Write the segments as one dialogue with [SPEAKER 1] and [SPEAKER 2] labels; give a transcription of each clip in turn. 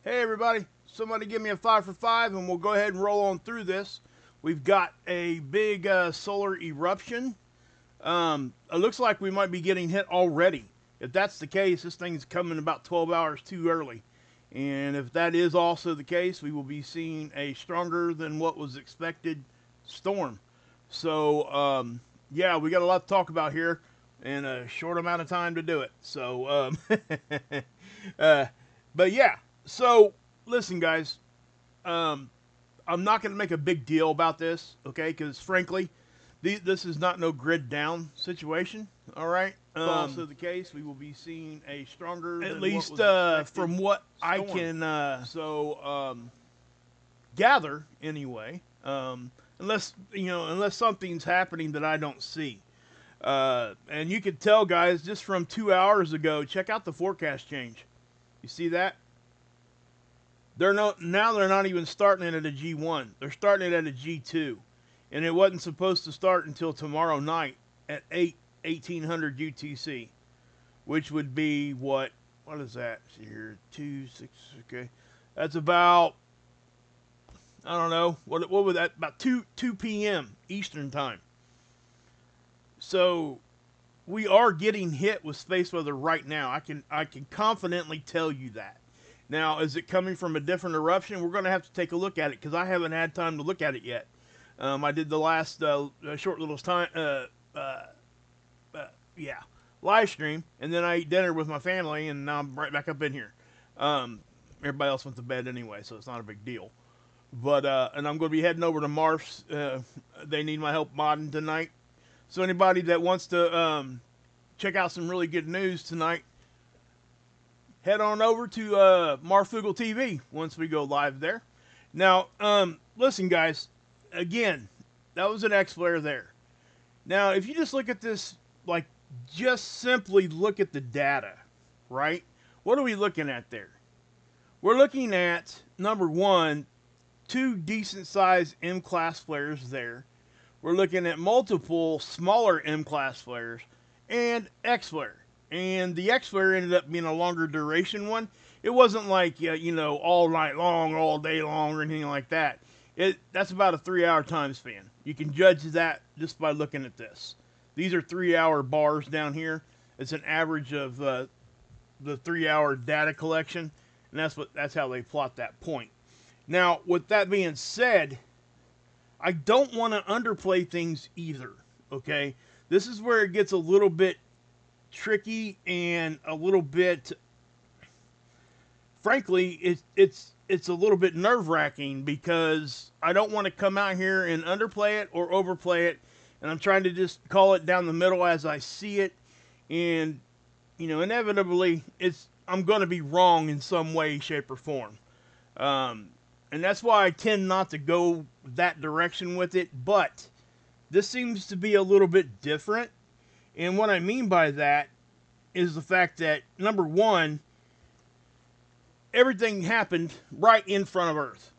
[SPEAKER 1] Hey everybody, somebody give me a 5 for 5 and we'll go ahead and roll on through this. We've got a big solar eruption. It looks like we might be getting hit already. If that's the case, this thing's coming about 12 hours too early. And if that is also the case, we will be seeing a stronger than what was expected storm. So, yeah, we got a lot to talk about here in a short amount of time to do it. So, uh, but yeah, so listen, guys, um, I'm not going to make a big deal about this, okay? Because frankly, this is not no grid down situation. All right. Also the case, we will be seeing a stronger, at least from what I can gather anyway. Unless something's happening that I don't see. And you can tell, guys, just from 2 hours ago. Check out the forecast change. You see that? They're not even starting it at a G1. They're starting it at a G2, and it wasn't supposed to start until tomorrow night at 1800 UTC, which would be what is that? See here, 2 6. Okay, that's about, I don't know what would that, about 2 p.m. Eastern time. So we are getting hit with space weather right now. I can confidently tell you that. Now, is it coming from a different eruption? We're going to have to take a look at it because I haven't had time to look at it yet. I did the last short little time, live stream, and then I ate dinner with my family, and now I'm right back up in here. Everybody else went to bed anyway, so it's not a big deal. But and I'm going to be heading over to Marf's. They need my help modding tonight. So anybody that wants to check out some really good news tonight, head on over to Marfugal TV once we go live there. Now, listen, guys. Again, that was an X-flare there. Now, if you just look at this, like, just simply look at the data, right? What are we looking at there? We're looking at, number one, 2 decent-sized M-class flares there. We're looking at multiple smaller M-class flares and X-flare. And the X-flare ended up being a longer duration one. It wasn't like, all night long, all day long, or anything like that. That's about a 3-hour time span. You can judge that just by looking at this. These are 3-hour bars down here. It's an average of the 3-hour data collection, and that's how they plot that point. Now, with that being said, I don't want to underplay things either, okay? This is where it gets a little bit tricky and a little bit, frankly, it's a little bit nerve-wracking because I don't want to come out here and underplay it or overplay it, and I'm trying to just call it down the middle as I see it, and inevitably I'm going to be wrong in some way, shape, or form. And that's why I tend not to go that direction with it, but this seems to be a little bit different. And what I mean by that is the fact that, number one, everything happened right in front of Earth.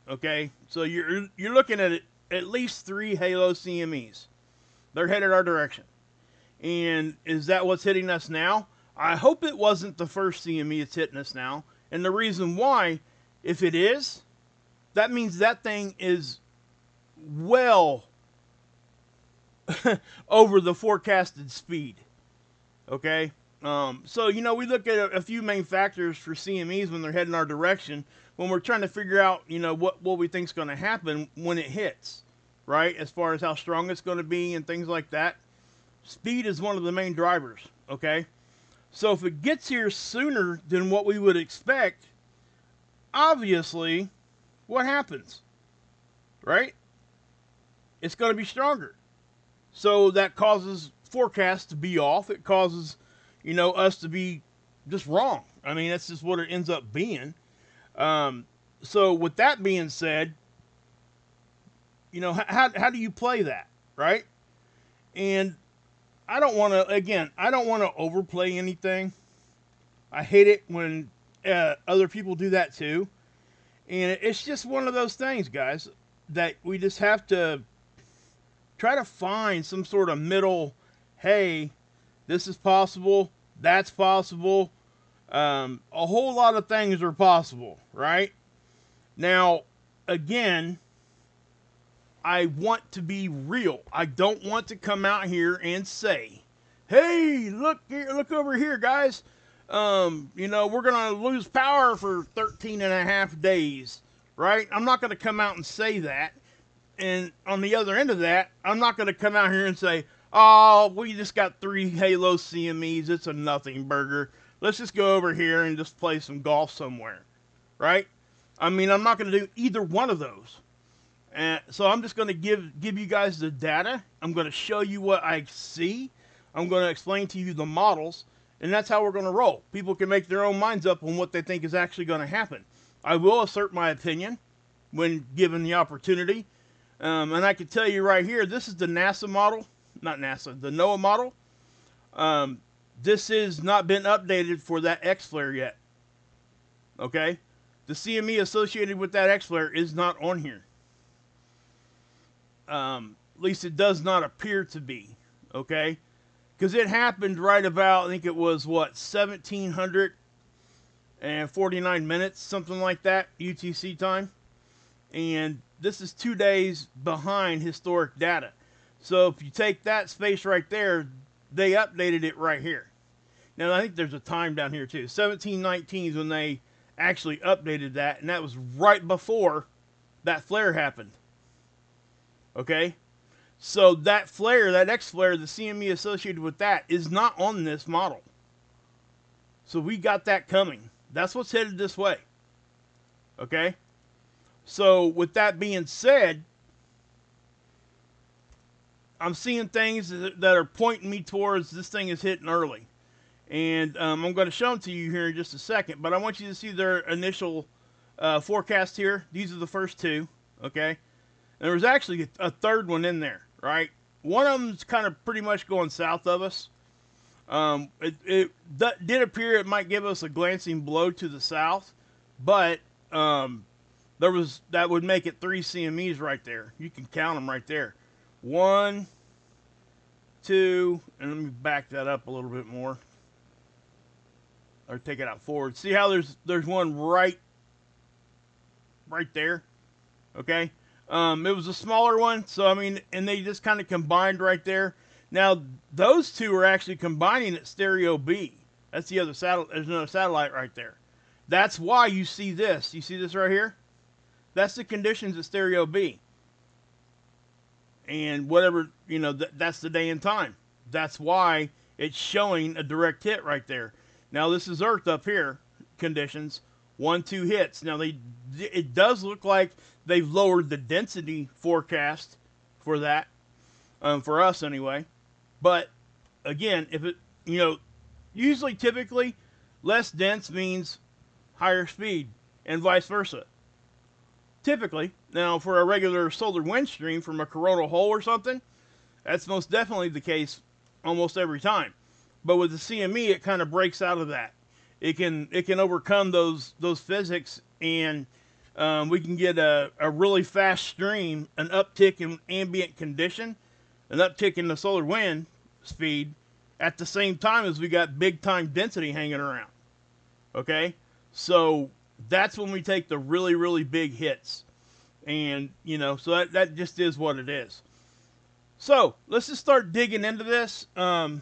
[SPEAKER 1] Okay? So you're looking at least 3 Halo CMEs. They're headed our direction. And is that what's hitting us now? I hope it wasn't the first CME that's hitting us now. And the reason why, if it is, that means that thing is well over the forecasted speed. Okay? So, we look at a few main factors for CMEs when they're heading our direction when we're trying to figure out, what we think is going to happen when it hits, right? As far as how strong it's going to be and things like that. Speed is one of the main drivers, okay? So if it gets here sooner than what we would expect, obviously, what happens, right? It's going to be stronger. So that causes forecasts to be off. It causes, us to be just wrong. I mean, that's just what it ends up being. So with that being said, how do you play that, right? And I don't want to overplay anything. I hate it when other people do that too. And it's just one of those things, guys, that we just have to try to find some sort of middle, hey, this is possible, that's possible, A whole lot of things are possible, right? Now, again, I want to be real. I don't want to come out here and say, "Hey, look here, look over here, guys. We're gonna lose power for 13 and a half days." Right? I'm not gonna come out and say that. And on the other end of that, I'm not gonna come out here and say, "Oh, we just got 3 Halo CMEs. It's a nothing burger. Let's just go over here and just play some golf somewhere." Right? I mean, I'm not gonna do either one of those. So I'm just going to give you guys the data. I'm going to show you what I see. I'm going to explain to you the models, and that's how we're going to roll. People can make their own minds up on what they think is actually going to happen. I will assert my opinion when given the opportunity, and I can tell you right here, this is the NASA model, not NASA, the NOAA model. This has not been updated for that X flare yet. Okay, the CME associated with that X flare is not on here. At least it does not appear to be, okay? Because it happened right about, I think it was, 1749 minutes, something like that, UTC time. And this is 2 days behind historic data. So if you take that space right there, they updated it right here. Now, I think there's a time down here, too. 1719 is when they actually updated that, and that was right before that flare happened. Okay, so that flare, that X flare, the CME associated with that is not on this model. So we got that coming. That's what's headed this way. Okay, so with that being said, I'm seeing things that are pointing me towards this thing is hitting early. And I'm going to show them to you here in just a second, but I want you to see their initial forecast here. These are the first two, okay? There was actually a third one in there, right? One of them's kind of pretty much going south of us. It did appear it might give us a glancing blow to the south, but that would make it 3 CMEs right there. You can count them right there. 1, 2, and let me back that up a little bit more, or take it out forward. See how there's one right there, okay? It was a smaller one, so I mean, and they just kind of combined right there. Now, those two are actually combining at stereo B. That's the other satellite. There's another satellite right there. That's why you see this. You see this right here? That's the conditions at stereo B. And whatever, that's the day and time. That's why it's showing a direct hit right there. Now, this is Earth up here, conditions. 1, 2 hits. Now, it does look like they've lowered the density forecast for that, for us anyway. But again, if it, usually typically less dense means higher speed and vice versa. Typically, now for a regular solar wind stream from a coronal hole or something, that's most definitely the case almost every time. But with the CME, it kind of breaks out of that. It can overcome those physics, and we can get a really fast stream, an uptick in ambient condition, an uptick in the solar wind speed, at the same time as we got big time density hanging around. Okay, so that's when we take the really, really big hits, and so that just is what it is. So let's just start digging into this, and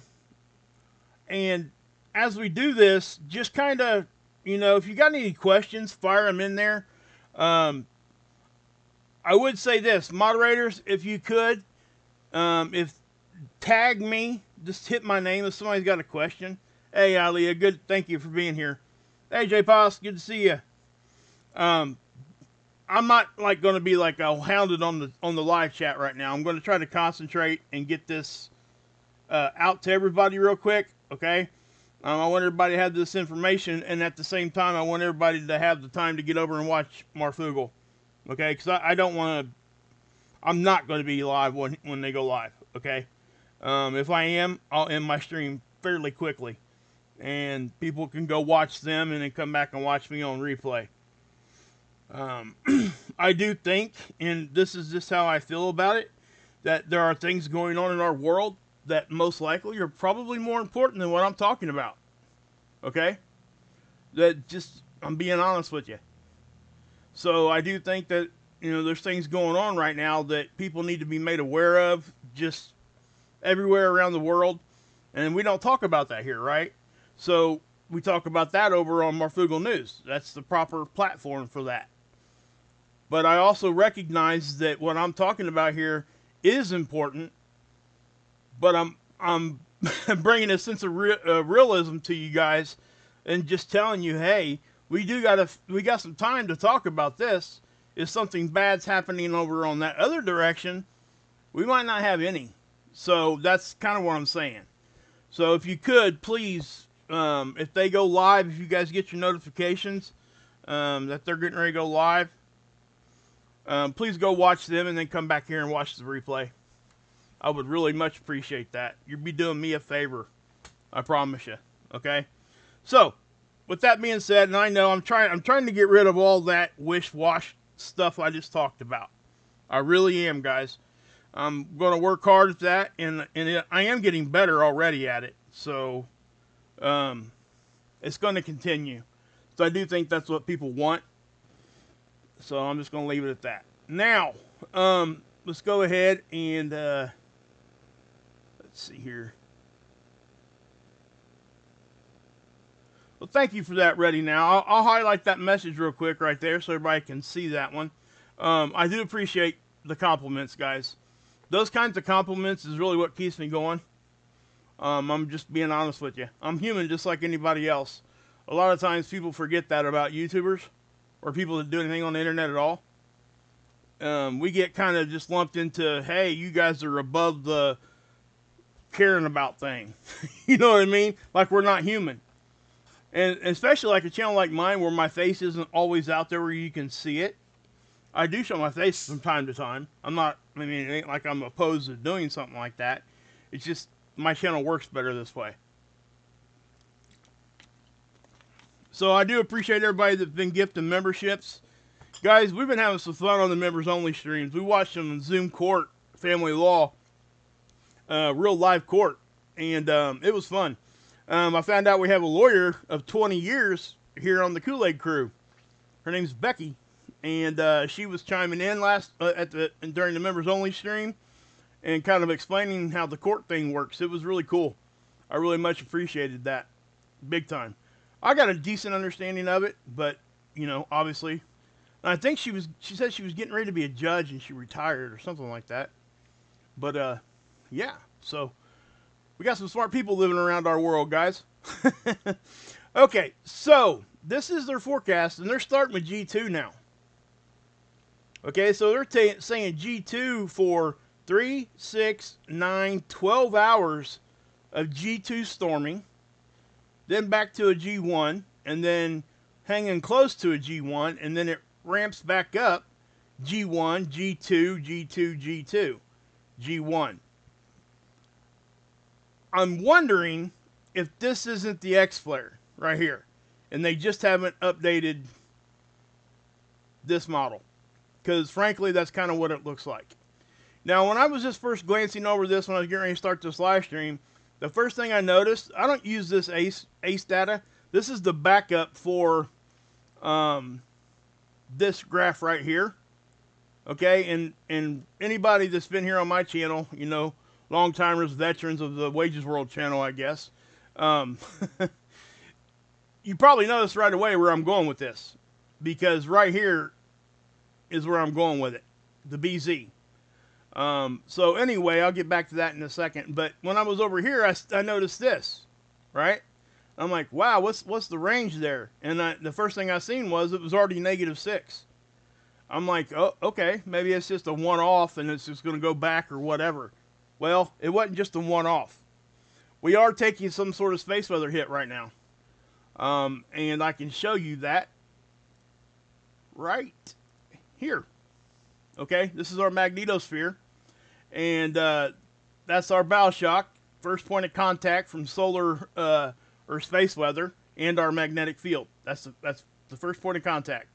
[SPEAKER 1] as we do this, just kind of, if you got any questions, fire them in there. I would say this, moderators, if you could, if tag me, just hit my name if somebody's got a question. Hey, Aliyah, good, thank you for being here. Hey, J-Pos, good to see you. I'm not going to be hounded on the live chat right now. I'm going to try to concentrate and get this out to everybody real quick, okay? I want everybody to have this information, and at the same time, I want everybody to have the time to get over and watch Marfugel, okay? Because I don't want to, I'm not going to be live when they go live, okay? If I am, I'll end my stream fairly quickly, and people can go watch them and then come back and watch me on replay. I do think, and this is just how I feel about it, that there are things going on in our world that most likely are probably more important than what I'm talking about. Okay? That just, I'm being honest with you. So I do think that, there's things going on right now that people need to be made aware of, just everywhere around the world. And we don't talk about that here, right? So we talk about that over on Marfugal News. That's the proper platform for that. But I also recognize that what I'm talking about here is important. But I'm bringing a sense of realism to you guys, and just telling you, hey, we got some time to talk about this. If something bad's happening over on that other direction, we might not have any. So that's kind of what I'm saying. So if you could, please, if they go live, if you guys get your notifications that they're getting ready to go live, please go watch them and then come back here and watch the replay. I would really much appreciate that. You'd be doing me a favor. I promise you. Okay? So, with that being said, and I know I'm trying to get rid of all that wish-wash stuff I just talked about. I really am, guys. I'm going to work hard at that, and I am getting better already at it. So, it's going to continue. So I do think that's what people want. So I'm just going to leave it at that. Now, let's go ahead and let's see here. Well, thank you for that, Ready Now. I'll highlight that message real quick right there so everybody can see that one. I do appreciate the compliments, guys. Those kinds of compliments is really what keeps me going. I'm just being honest with you. I'm human just like anybody else. A lot of times people forget that about YouTubers or people that do anything on the internet at all. We get kind of just lumped into, hey, you guys are above the caring about thing. You know what I mean? Like we're not human. And especially like a channel like mine where my face isn't always out there where you can see it. I do show my face from time to time. It ain't like I'm opposed to doing something like that. It's just my channel works better this way. So I do appreciate everybody that's been gifting memberships. Guys, we've been having some fun on the members only streams. We watched them in Zoom court, family law, real live court. And it was fun. I found out we have a lawyer of 20 years here on the Kool-aid Krew. Her name's Becky. And she was chiming in during the members only stream and kind of explaining how the court thing works. It was really cool. I really much appreciated that. Big time. I got a decent understanding of it, but, obviously. And I think she said she was getting ready to be a judge and she retired or something like that. But, yeah. So, we got some smart people living around our world, guys. Okay, so, this is their forecast, and they're starting with G2 now. Okay, so they're saying G2 for 3, 6, 9, 12 hours of G2 storming, then back to a G1, and then hanging close to a G1, and then it ramps back up, G1, G2, G2, G2, G1. I'm wondering if this isn't the X-Flare right here, and they just haven't updated this model. Because, frankly, that's kind of what it looks like. Now, when I was just first glancing over this when I was getting ready to start this live stream, the first thing I noticed, I don't use this ACE data. This is the backup for this graph right here. Okay, and anybody that's been here on my channel, long-timers, veterans of the Wages World channel, I guess, you probably noticed right away where I'm going with this. Because right here is where I'm going with it, the BZ. So anyway, I'll get back to that in a second. But when I was over here, I noticed this, right? I'm like, wow, what's the range there? And the first thing I seen was it was already -6. I'm like, oh, okay, maybe it's just a one-off and it's just going to go back or whatever. Well, it wasn't just a one-off. We are taking some sort of space weather hit right now. And I can show you that right here. Okay, this is our magnetosphere, and that's our bow shock, first point of contact from solar or space weather and our magnetic field. That's the first point of contact.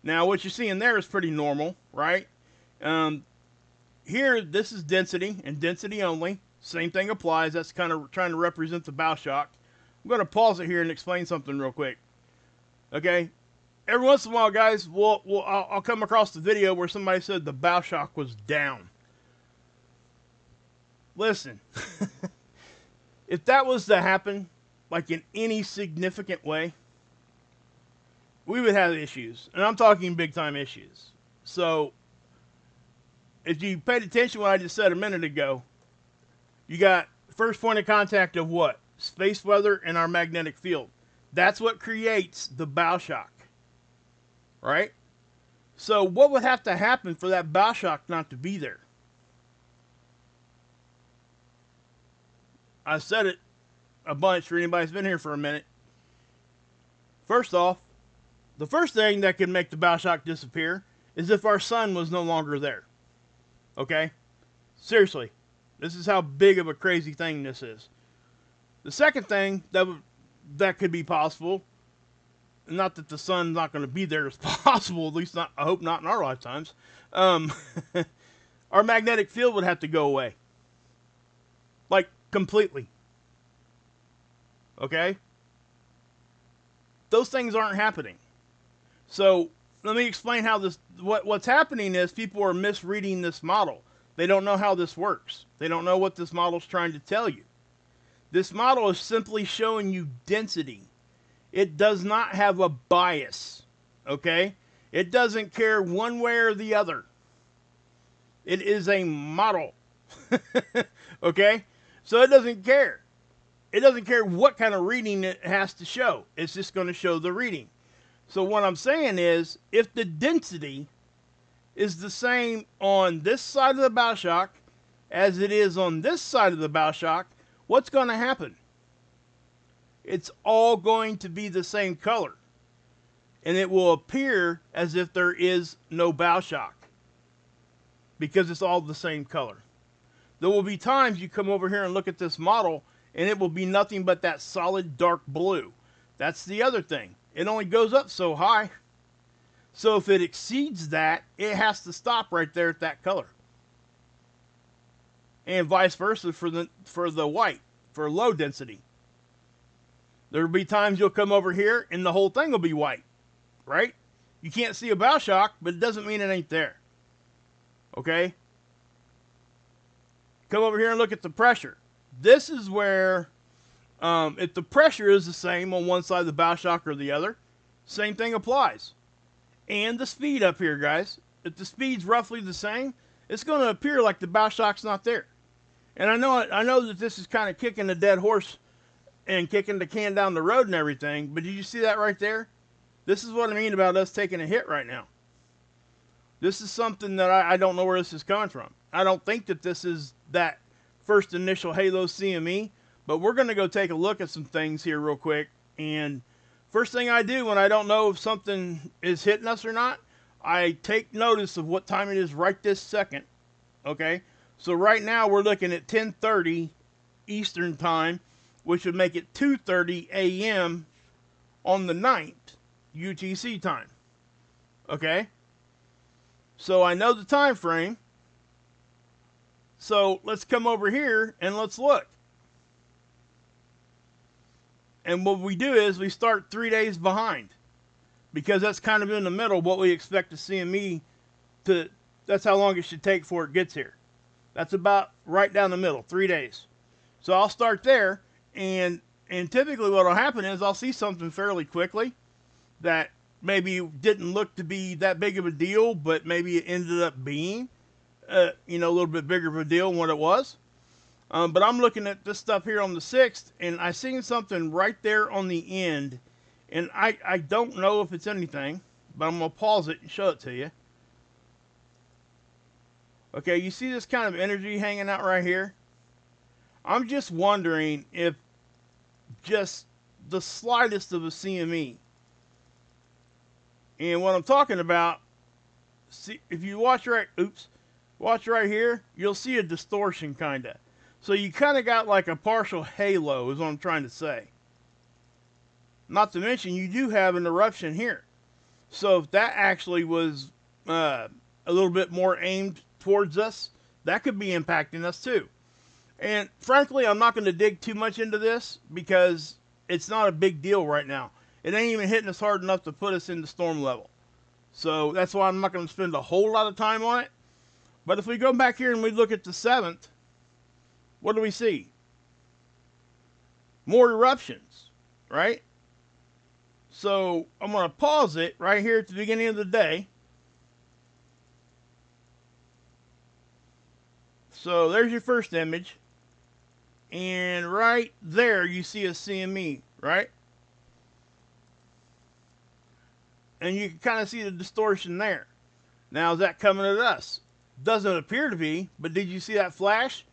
[SPEAKER 1] Now, what you're seeing there is pretty normal, right? Here, this is density and density only. Same thing applies. That's kind of trying to represent the bow shock. I'm going to pause it here and explain something real quick. Okay? Every once in a while, guys, I'll come across the video where somebody said the bow shock was down. Listen, if that was to happen, like in any significant way, we would have issues. And I'm talking big time issues. So, if you paid attention to what I just said a minute ago, you got first point of contact of what? Space weather and our magnetic field. That's what creates the bow shock. Right? So what would have to happen for that bow shock not to be there? I said it a bunch for anybody who's been here for a minute. First off, the first thing that can make the bow shock disappear is if our sun was no longer there. Okay? Seriously. This is how big of a crazy thing this is. The second thing that could be possible, not that the sun's not going to be there as possible, at least not, I hope not in our lifetimes, our magnetic field would have to go away. Like, completely. Okay? Those things aren't happening. So, let me explain how this, what's happening is people are misreading this model. They don't know how this works. They don't know what this model is trying to tell you. This model is simply showing you density. It does not have a bias, okay? It doesn't care one way or the other. It is a model, okay? So it doesn't care. It doesn't care what kind of reading it has to show. It's just going to show the reading. So what I'm saying is, if the density is the same on this side of the bow shock as it is on this side of the bow shock, what's going to happen? It's all going to be the same color. And it will appear as if there is no bow shock, because it's all the same color. There will be times you come over here and look at this model and it will be nothing but that solid dark blue. That's the other thing. It only goes up so high. So if it exceeds that, it has to stop right there at that color. And vice versa for the white, for low density. There will be times you'll come over here and the whole thing will be white, right? You can't see a bow shock, but it doesn't mean it ain't there. Okay? Come over here and look at the pressure. This is where, if the pressure is the same on one side of the bow shock or the other, same thing applies. And the speed up here, guys. If the speed's roughly the same, it's going to appear like the bow shock's not there. And I know that this is kind of kicking a dead horse and kicking the can down the road and everything, but did you see that right there? This is what I mean about us taking a hit right now. This is something that I don't know where this is coming from. I don't think that this is that first initial Halo CME, but we're going to go take a look at some things here real quick. And first thing I do when I don't know if something is hitting us or not, I take notice of what time it is right this second. Okay? So right now we're looking at 10:30 Eastern time, which would make it 2:30 a.m. on the 9th UTC time. Okay? So I know the time frame. So let's come over here and let's look. And what we do is we start 3 days behind, because that's kind of in the middle of what we expect the CME to, that's how long it should take before it gets here. That's about right down the middle, 3 days. So I'll start there, and typically what will happen is I'll see something fairly quickly that maybe didn't look to be that big of a deal, but maybe it ended up being, a little bit bigger of a deal than what it was. But I'm looking at this stuff here on the 6th, and I seen something right there on the end, and I don't know if it's anything, but I'm going to pause it and show it to you. Okay, you see this kind of energy hanging out right here? I'm just wondering if just the slightest of a CME. And what I'm talking about, see, if you watch right here, you'll see a distortion kind of. So you kind of got like a partial halo is what I'm trying to say. Not to mention you do have an eruption here. So if that actually was a little bit more aimed towards us, that could be impacting us too. And frankly, I'm not going to dig too much into this because it's not a big deal right now. it ain't even hitting us hard enough to put us into storm level. So that's why I'm not going to spend a whole lot of time on it. But if we go back here and we look at the 7th, what do we see? More eruptions, right? So I'm going to pause it right here at the beginning of the day. So there's your first image. And right there you see a CME, right? And you can kind of see the distortion there. Now, is that coming at us? Doesn't appear to be, but did you see that flash?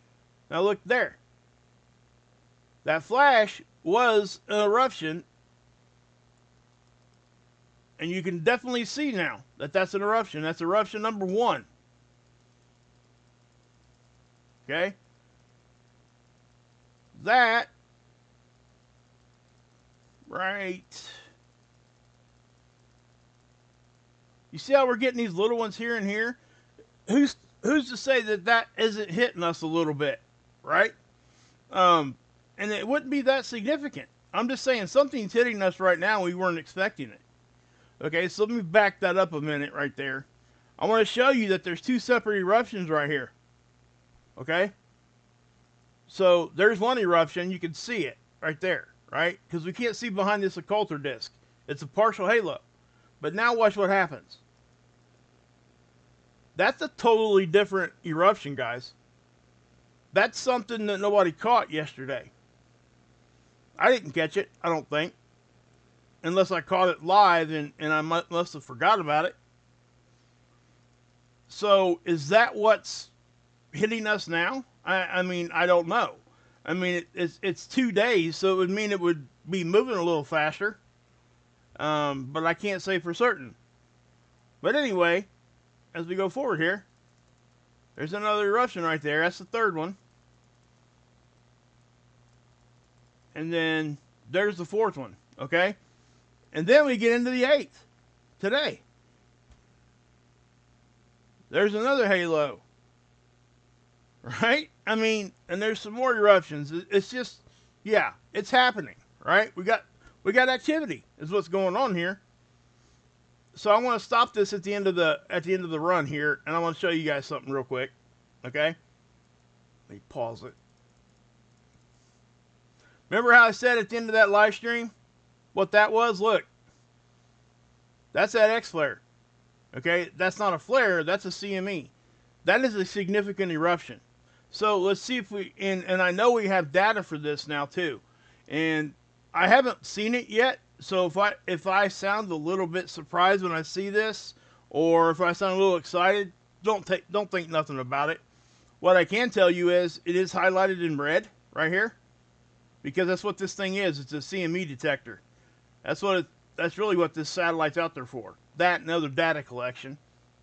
[SPEAKER 1] Now look there. That flash was an eruption, and you can definitely see now that that's an eruption. That's eruption number 1. Okay? That, right. You see how we're getting these little ones here and here? Who's to say that that isn't hitting us a little bit, right? And it wouldn't be that significant. I'm just saying something's hitting us right now. We weren't expecting it. Okay, so let me back that up a minute right there. I want to show you that there's 2 separate eruptions right here. Okay? So there's one eruption. You can see it right there, right? Because we can't see behind this occulter disk. It's a partial halo. But now watch what happens. That's a totally different eruption, guys. That's something that nobody caught yesterday. I didn't catch it, I don't think. Unless I caught it live and I must have forgot about it. So, is that what's hitting us now? I mean, I don't know. I mean, it's 2 days, so it would mean it would be moving a little faster. But I can't say for certain. But anyway, as we go forward here, there's another eruption right there. That's the 3rd one. And then there's the 4th one, okay? And then we get into the 8th, today. There's another halo, right? I mean, and there's some more eruptions. It's just, yeah, it's happening, right? We got activity is what's going on here. So I want to stop this at the end of the run here, and I want to show you guys something real quick, okay? Let me pause it. Remember how I said at the end of that live stream what that was? Look. That's that X flare. Okay? That's not a flare. That's a CME. That is a significant eruption. So let's see if we... And I know we have data for this now too. And I haven't seen it yet. So if I sound a little bit surprised when I see this, or if I sound a little excited, don't think nothing about it. What I can tell you is it is highlighted in red right here. Because that's what this thing is. It's a CME detector. That's really what this satellite's out there for. That and other data collection.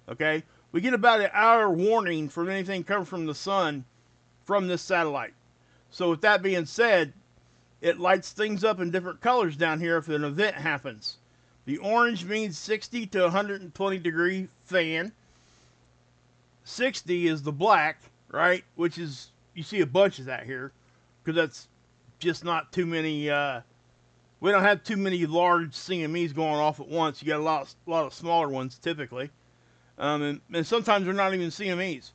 [SPEAKER 1] Okay? We get about an hour warning from anything coming from the sun from this satellite. So with that being said, it lights things up in different colors down here if an event happens. The orange means 60 to 120 degree fan. 60 is the black, right? Which is, you see a bunch of that here. Because that's just not too many, we don't have too many large CMEs going off at once. You got a lot of smaller ones typically. And sometimes they're not even CMEs.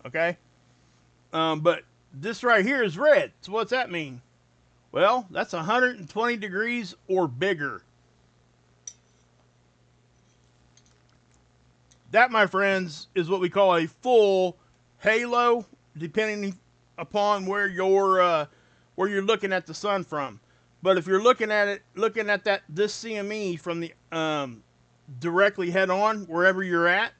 [SPEAKER 1] Okay? But this right here is red. So what's that mean? Well, that's 120 degrees or bigger. That, my friends, is what we call a full halo, depending upon where you're looking at the sun from. But if you're looking at this CME from the directly head on, wherever you're at,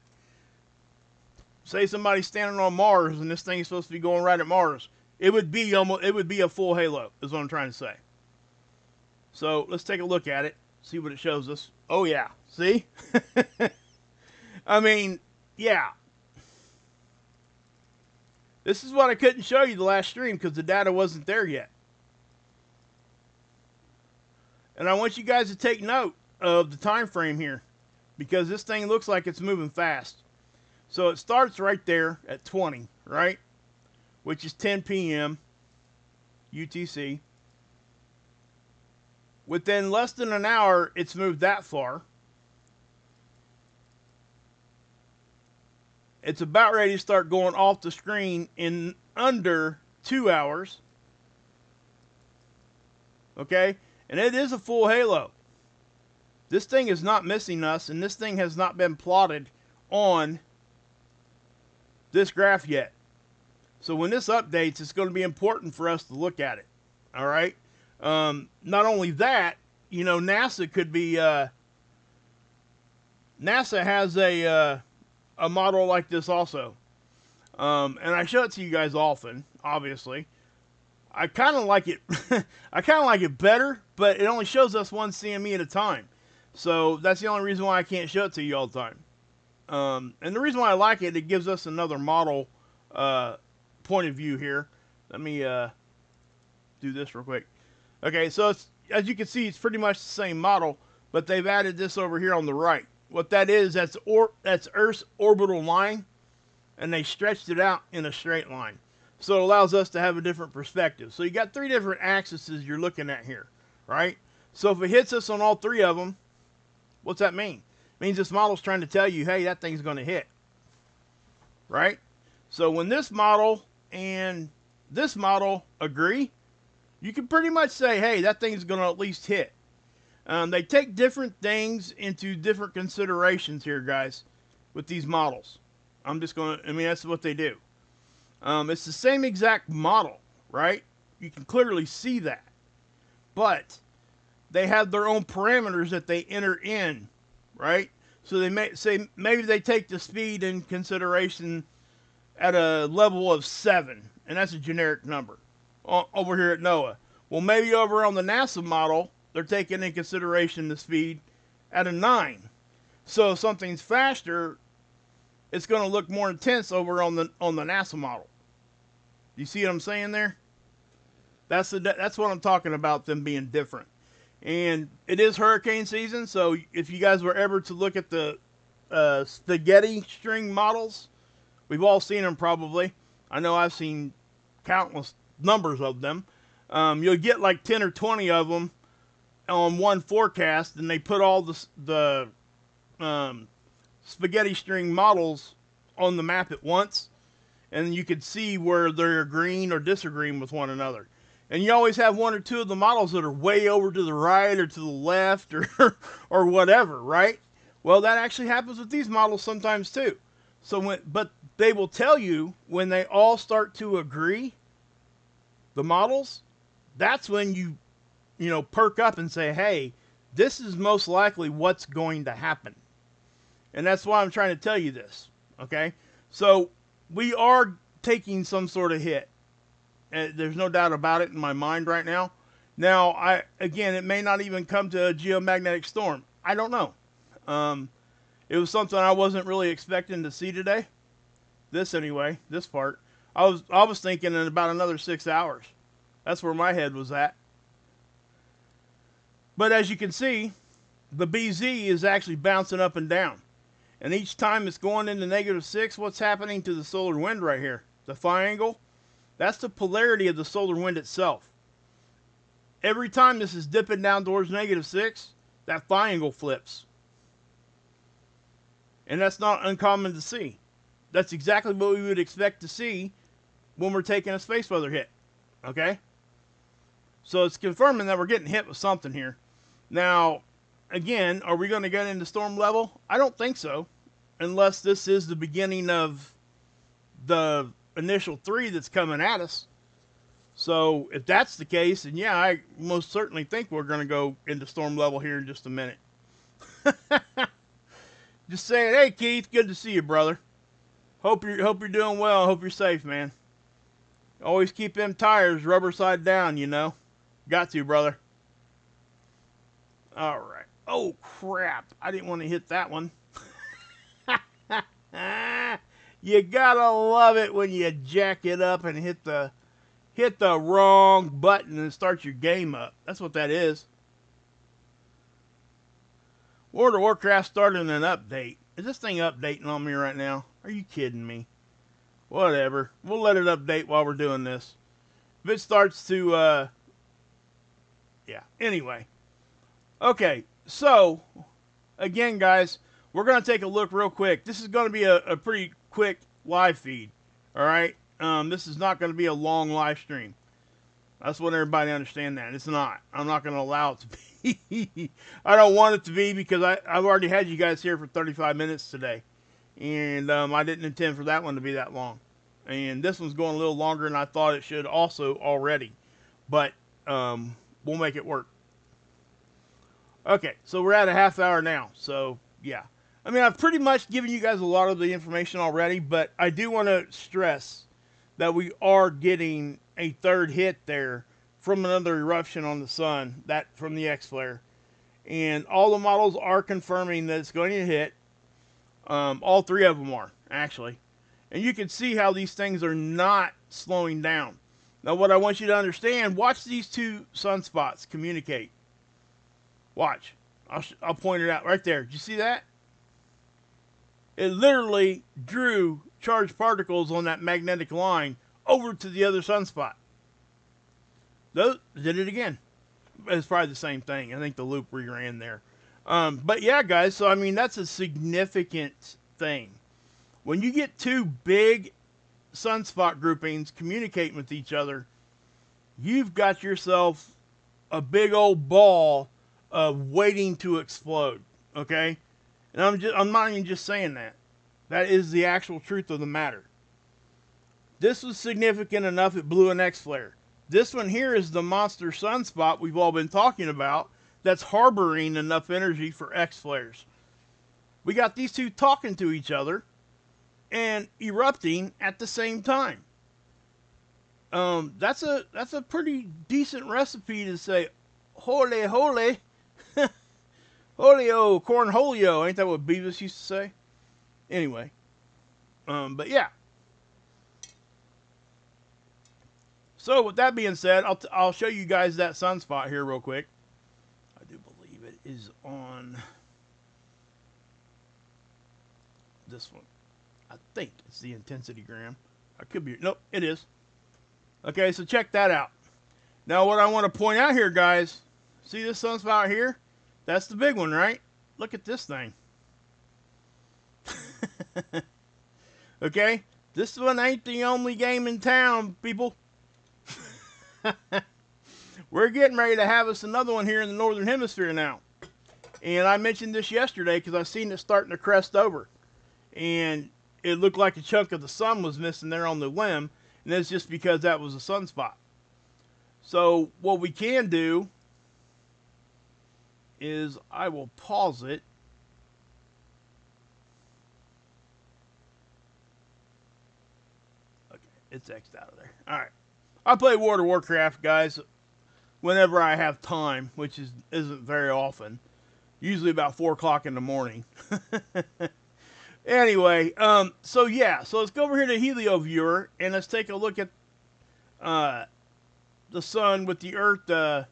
[SPEAKER 1] say somebody's standing on Mars and this thing is supposed to be going right at Mars, it would be a full halo, is what I'm trying to say. So let's take a look at it, see what it shows us. Oh yeah, see? I mean, yeah. This is what I couldn't show you the last stream because the data wasn't there yet. And I want you guys to take note of the time frame here because this thing looks like it's moving fast. So it starts right there at 20, right? Which is 10 p.m. UTC. within less than an hour, it's moved that far. It's about ready to start going off the screen in under 2 hours. Okay? And it is a full halo. This thing is not missing us, and this thing has not been plotted on this graph yet. So when this updates, it's going to be important for us to look at it. All right? Not only that, you know, NASA could be... NASA has a model like this also. And I show it to you guys often, obviously. I kind of like it. I kind of like it better, but it only shows us one CME at a time. So that's the only reason why I can't show it to you all the time. And the reason why I like it, it gives us another model point of view here. Let me do this real quick. Okay, so it's, as you can see, it's pretty much the same model, but they've added this over here on the right. What that is, that's Earth's orbital line, and they stretched it out in a straight line. So it allows us to have a different perspective. So you got 3 different axes you're looking at here, right? So if it hits us on all 3 of them, what's that mean? It means this model's trying to tell you, hey, that thing's going to hit, right? So when this model and this model agree, you can pretty much say, hey, that thing's going to at least hit. They take different things into different considerations here, guys, with these models. I'm just going to, I mean, that's what they do. It's the same exact model, right? You can clearly see that. But they have their own parameters that they enter in, right? So they may say, maybe they take the speed in consideration at a level of 7, and that's a generic number over here at NOAA. Well, maybe over on the NASA model, they're taking in consideration the speed at a 9. So if something's faster, it's going to look more intense over on the NASA model. You see what I'm saying there? That's what I'm talking about, them being different. And it is hurricane season, so if you guys were ever to look at the spaghetti string models, we've all seen them probably. I know I've seen countless numbers of them. You'll get like 10 or 20 of them on one forecast, and they put all the spaghetti string models on the map at once, and you could see where they're agreeing or disagreeing with one another. And you always have 1 or 2 of the models that are way over to the right or to the left or whatever, right? Well, that actually happens with these models sometimes too. So but they will tell you when they all start to agree, the models, that's when you perk up and say, hey, this is most likely what's going to happen. And that's why I'm trying to tell you this, okay? So we are taking some sort of hit. There's no doubt about it in my mind right now. Now, again, it may not even come to a geomagnetic storm. I don't know. It was something I wasn't really expecting to see today. This anyway, this part. I was thinking in about another 6 hours. That's where my head was at. But as you can see, the BZ is actually bouncing up and down. And each time it's going into -6, what's happening to the solar wind right here? The phi angle? That's the polarity of the solar wind itself. Every time this is dipping down towards -6, that phi angle flips. And that's not uncommon to see. That's exactly what we would expect to see when we're taking a space weather hit. Okay? So it's confirming that we're getting hit with something here. Now, again, are we going to get into storm level? I don't think so. Unless this is the beginning of the initial 3 that's coming at us. So if that's the case, then yeah, I most certainly think we're going to go into storm level here in just a minute. Just saying, hey Keith, good to see you, brother. Hope you're doing well. Hope you're safe, man. Always keep them tires rubber side down, you know. Got to, brother. All right. Oh crap! I didn't want to hit that one. You gotta love it when you jack it up and hit the wrong button and start your game up. That's what that is. World of Warcraft started an update. Is this thing updating on me right now? Are you kidding me? Whatever. We'll let it update while we're doing this. If it starts to, yeah. Anyway. Okay, so again, guys, we're going to take a look real quick. This is going to be a pretty quick live feed. All right, this is not going to be a long live stream. I just want everybody to understand that it's not. I'm not going to allow it to be. I don't want it to be because I've already had you guys here for 35 minutes today, and I didn't intend for that one to be that long. And this one's going a little longer than I thought it should also already, but we'll make it work. Okay, so we're at a half hour now, so yeah. I mean, I've pretty much given you guys a lot of the information already, but I do want to stress that we are getting a third hit there from another eruption on the sun, that from the X-flare. And all the models are confirming that it's going to hit. All three of them are, actually. And you can see how these things are not slowing down. Now, what I want you to understand, watch these two sunspots communicate. Watch. I'll point it out right there. Did you see that? It literally drew charged particles on that magnetic line over to the other sunspot. Those did it again. It's probably the same thing. I think the loop reran there. But yeah, guys, so I mean, that's a significant thing. When you get two big sunspot groupings communicating with each other, you've got yourself a big old ball waiting to explode. Okay? And I'm not even just saying that. That is the actual truth of the matter. This was significant enough it blew an X-flare. This one here is the monster sunspot we've all been talking about that's harboring enough energy for X-flares. We got these two talking to each other and erupting at the same time. That's a pretty decent recipe to say, holy, holy, holio, cornholio. Ain't that what Beavis used to say? Anyway, but yeah. So with that being said, I'll show you guys that sunspot here real quick. I do believe it is on this one. I think it's the intensity gram. I could be. Nope, it is. Okay, so check that out. Now what I want to point out here, guys, see this sunspot here? That's the big one, right? Look at this thing. Okay, this one ain't the only game in town, people. We're getting ready to have us another one here in the northern hemisphere now. And I mentioned this yesterday because I seen it starting to crest over. And it looked like a chunk of the sun was missing there on the limb. And that's just because that was a sunspot. So what we can do is I will pause it. Okay, it's X'd out of there. Alright. I play World of Warcraft, guys, whenever I have time, which isn't very often. Usually about 4 o'clock in the morning. Anyway, so yeah, so let's go over here to Helio Viewer, and let's take a look at the sun with the Earth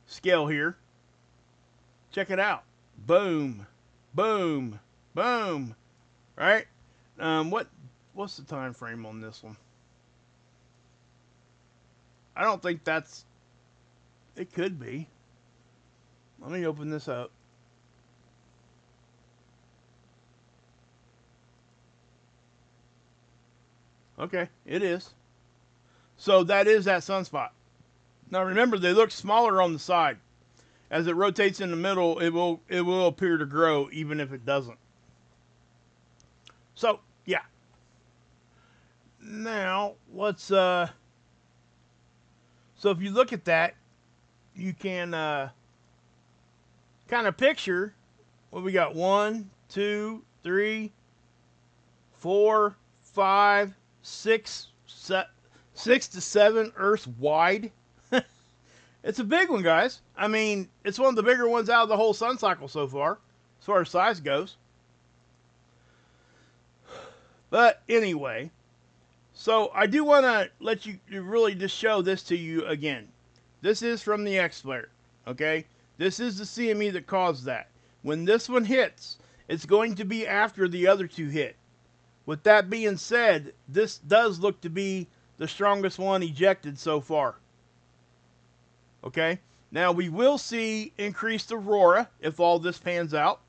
[SPEAKER 1] scale here. Check it out. Boom, boom, boom. Right? What's the time frame on this one? I don't think that's... It could be. Let me open this up. Okay, it is. So that is that sunspot. Now remember, they look smaller on the side. As it rotates in the middle, it will appear to grow even if it doesn't. So, yeah. Now, let's... So if you look at that, you can kind of picture what we got. 1, 2, 3, 4, 5, 6, 6 to 7 Earths wide. It's a big one, guys. I mean, it's one of the bigger ones out of the whole sun cycle so far as size goes. But anyway... So, I do want to let you really just show this to you again. This is from the X-flare, okay? This is the CME that caused that. When this one hits, it's going to be after the other two hit. With that being said, this does look to be the strongest one ejected so far. Okay? Now, we will see increased Aurora if all this pans out.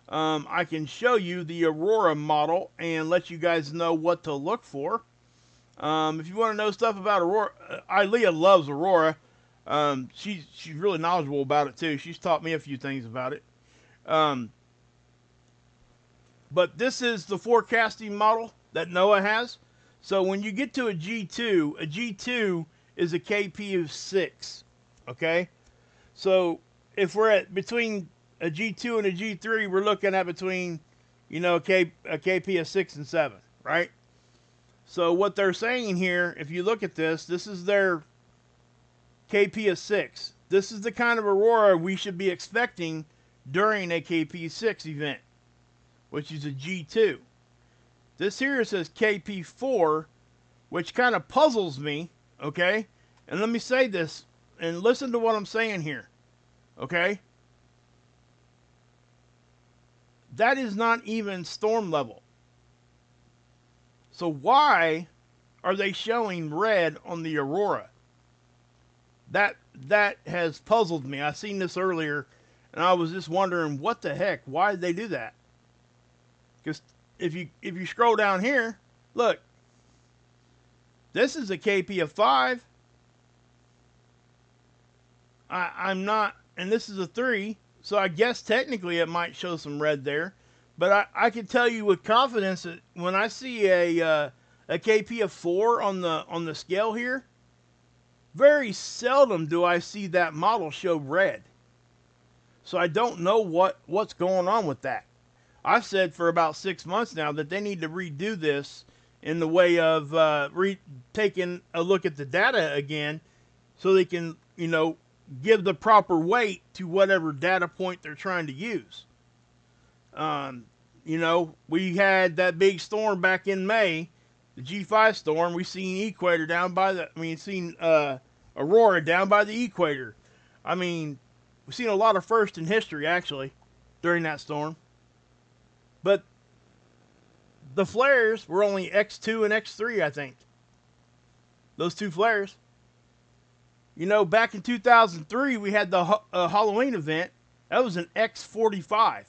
[SPEAKER 1] I can show you the Aurora model and let you guys know what to look for. If you want to know stuff about Aurora, Ilea loves Aurora. She's really knowledgeable about it too. She's taught me a few things about it. But this is the forecasting model that NOAA has. So when you get to a G2 is a KP of 6. Okay? So if we're at between a G2 and a G3, we're looking at between, a KP of 6 and 7, right? So what they're saying here, if you look at this, this is their KP of 6. This is the kind of aurora we should be expecting during a KP 6 event, which is a G2. This here says KP4, which kind of puzzles me, okay? And let me say this, and listen to what I'm saying here, okay? That is not even storm level. So why are they showing red on the Aurora? That has puzzled me. I seen this earlier, and I was just wondering, what the heck? Why did they do that? Because if you scroll down here, look, this is a KP of 5. I'm not, and this is a 3, so I guess technically it might show some red there. But I can tell you with confidence that when I see a KP of 4 on the scale here, very seldom do I see that model show red. So I don't know what's going on with that. I've said for about 6 months now that they need to redo this in the way of taking a look at the data again, so they can, give the proper weight to whatever data point they're trying to use. We had that big storm back in May, the G5 storm. We seen equator down by Aurora down by the equator. I mean, we've seen a lot of firsts in history actually during that storm. But the flares were only X2 and X3, I think. Those two flares. Back in 2003, we had the Halloween event. That was an X45.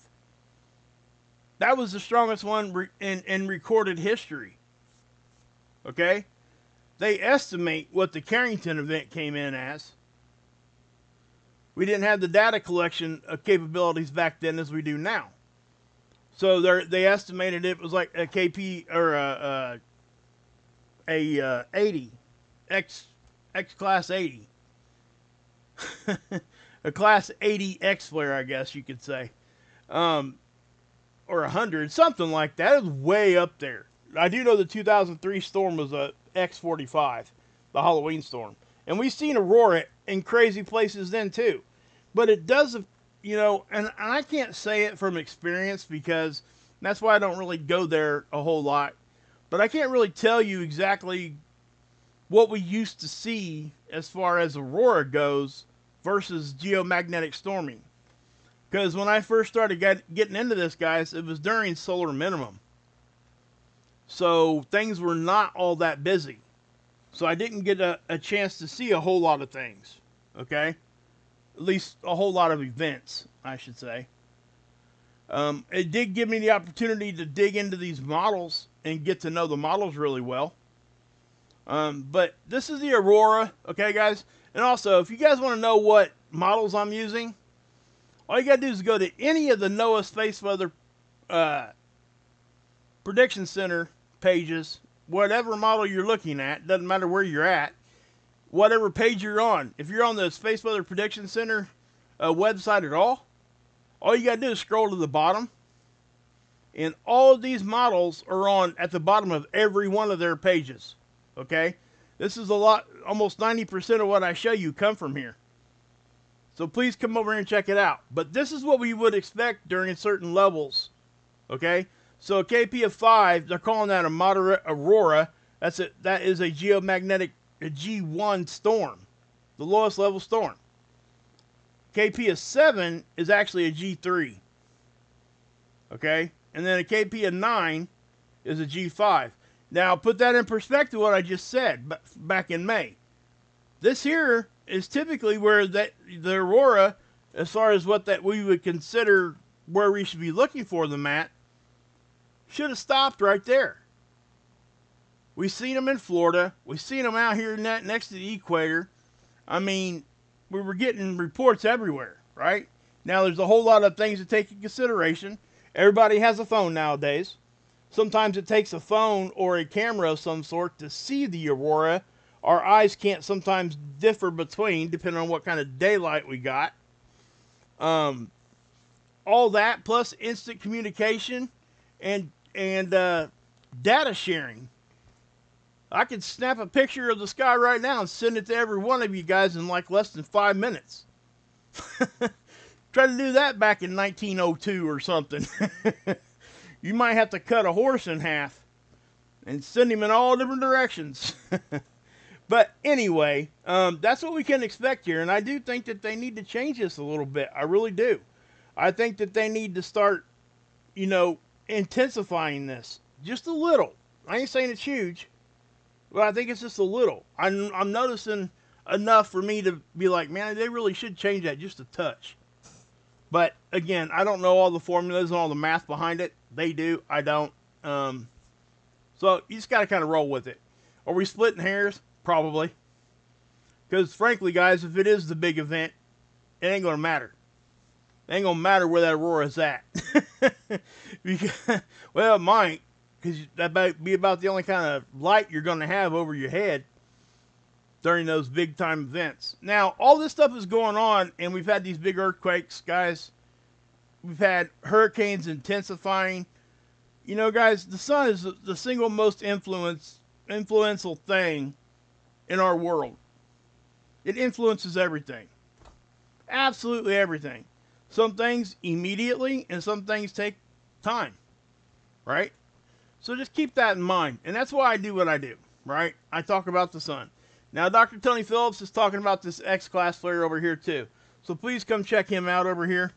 [SPEAKER 1] That was the strongest one in recorded history. Okay? They estimate what the Carrington event came in as. We didn't have the data collection capabilities back then as we do now. So they estimated it was like a KP or a 80, X class 80. A class 80 X flare, I guess you could say. Or 100, something like that. It was way up there. I do know the 2003 storm was a X45, the Halloween storm. And we've seen Aurora in crazy places then too. But it does, and I can't say it from experience because that's why I don't really go there a whole lot. But I can't really tell you exactly what we used to see as far as Aurora goes versus geomagnetic storming. Because when I first started getting into this, guys, it was during solar minimum. So things were not all that busy. So I didn't get a chance to see a whole lot of things. Okay? At least a whole lot of events, I should say. It did give me the opportunity to dig into these models and get to know the models really well. But this is the Aurora, okay, guys? And also, if you guys want to know what models I'm using, all you got to do is go to any of the NOAA Space Weather Prediction Center pages, whatever model you're looking at, doesn't matter where you're at, whatever page you're on. If you're on the Space Weather Prediction Center website at all you got to do is scroll to the bottom, and all of these models are on at the bottom of every one of their pages. Okay? This is a lot, almost 90% of what I show you come from here. So please come over here and check it out. But this is what we would expect during certain levels. Okay? So a KP of 5, they're calling that a moderate Aurora. That is a geomagnetic G1 storm. The lowest level storm. KP of 7 is actually a G3. Okay? And then a KP of 9 is a G5. Now, put that in perspective what I just said back in May. This here is typically where the aurora, as far as what that we would consider where we should be looking for them at, should have stopped right there. We've seen them in Florida. We've seen them out here next to the equator. I mean, we were getting reports everywhere, right? Now, there's a whole lot of things to take in consideration. Everybody has a phone nowadays. Sometimes it takes a phone or a camera of some sort to see the aurora. Our eyes can't sometimes differ between, depending on what kind of daylight we got. All that, plus instant communication and data sharing. I could snap a picture of the sky right now and send it to every one of you guys in like less than 5 minutes. Try to do that back in 1902 or something. You might have to cut a horse in half and send him in all different directions. But anyway, that's what we can expect here. And I do think that they need to change this a little bit. I really do. I think that they need to start, intensifying this just a little. I ain't saying it's huge, but I think it's just a little. I'm noticing enough for me to be like, man, they really should change that just a touch. But again, I don't know all the formulas and all the math behind it. They do. I don't. So you just got to kind of roll with it. Are we splitting hairs? Probably. Because frankly, guys, if it is the big event, it ain't going to matter. It ain't going to matter where that aurora is at. Because, well, it might. Because that might be about the only kind of light you're going to have over your head during those big time events. Now, all this stuff is going on, and we've had these big earthquakes, guys. We've had hurricanes intensifying. Guys, the sun is the single most influential thing in our world. It influences everything. Absolutely everything. Some things immediately, and some things take time. Right? So just keep that in mind. And that's why I do what I do. Right? I talk about the sun. Now, Dr. Tony Phillips is talking about this X-class flare over here, too. So please come check him out over here.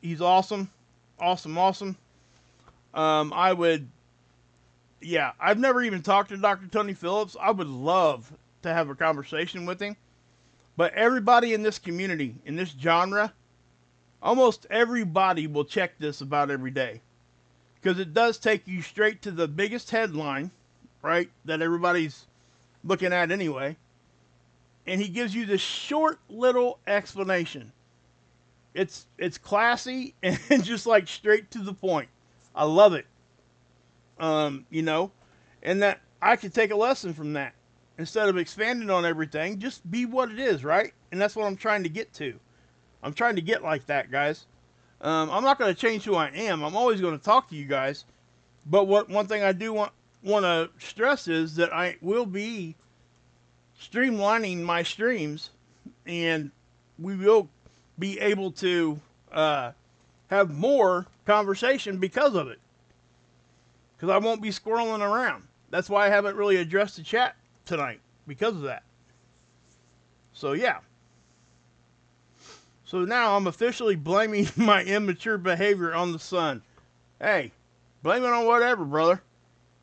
[SPEAKER 1] He's awesome. Awesome. I've never even talked to Dr. Tony Phillips. I would love to have a conversation with him. But everybody in this community, in this genre, almost everybody will check this about every day. Because it does take you straight to the biggest headline, right, that everybody's looking at anyway. And he gives you this short little explanation. It's classy and just like straight to the point. I love it. And that I could take a lesson from that. Instead of expanding on everything, just be what it is, right? And that's what I'm trying to get to. I'm trying to get like that, guys. I'm not going to change who I am. I'm always going to talk to you guys. But one thing I do want to stress is that I will be streamlining my streams, and we will be able to have more conversation because of it. Because I won't be squirreling around. That's why I haven't really addressed the chat tonight, because of that. So yeah. So now I'm officially blaming my immature behavior on the sun. Hey, blame it on whatever, brother.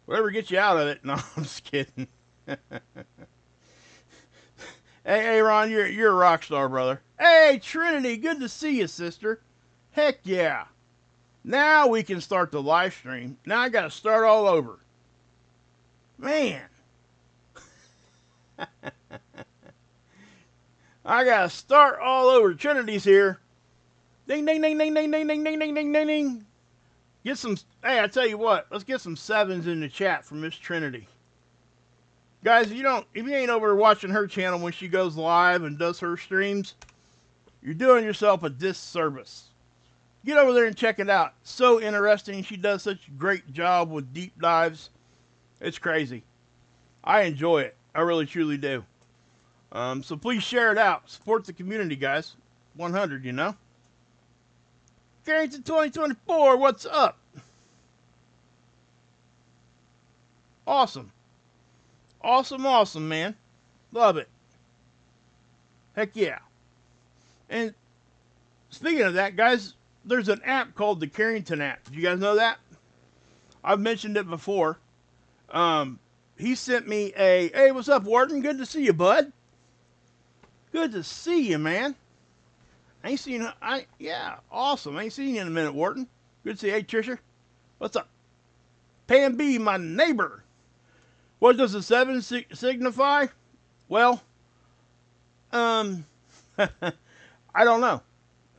[SPEAKER 1] Whatever gets you out of it. No, I'm just kidding. Hey, Ron, you're a rock star, brother. Hey, Trinity, good to see you, sister. Heck yeah. Now we can start the live stream. Now I got to start all over. Man. I got to start all over. Trinity's here. Ding, ding, ding, ding, ding, ding, ding, ding, ding, ding, ding, ding. Get some, hey, I tell you what, let's get some sevens in the chat from Miss Trinity. Guys, if you ain't over watching her channel when she goes live and does her streams, you're doing yourself a disservice. Get over there and check it out. So interesting. She does such a great job with deep dives. It's crazy. I enjoy it. I really, truly do. So please share it out. Support the community, guys. 100, Carrington 2024, what's up? Awesome. Awesome, man. Love it. Heck yeah. And speaking of that, guys, there's an app called the Carrington app. Did you guys know that? I've mentioned it before. He sent me hey, what's up, Wharton? Good to see you, bud. Good to see you, man. I ain't seen yeah, awesome. I ain't seen you in a minute, Wharton. Good to see you. Hey, Trisha. What's up? Pan B, my neighbor. What does the 7 signify? Well, um, I don't know.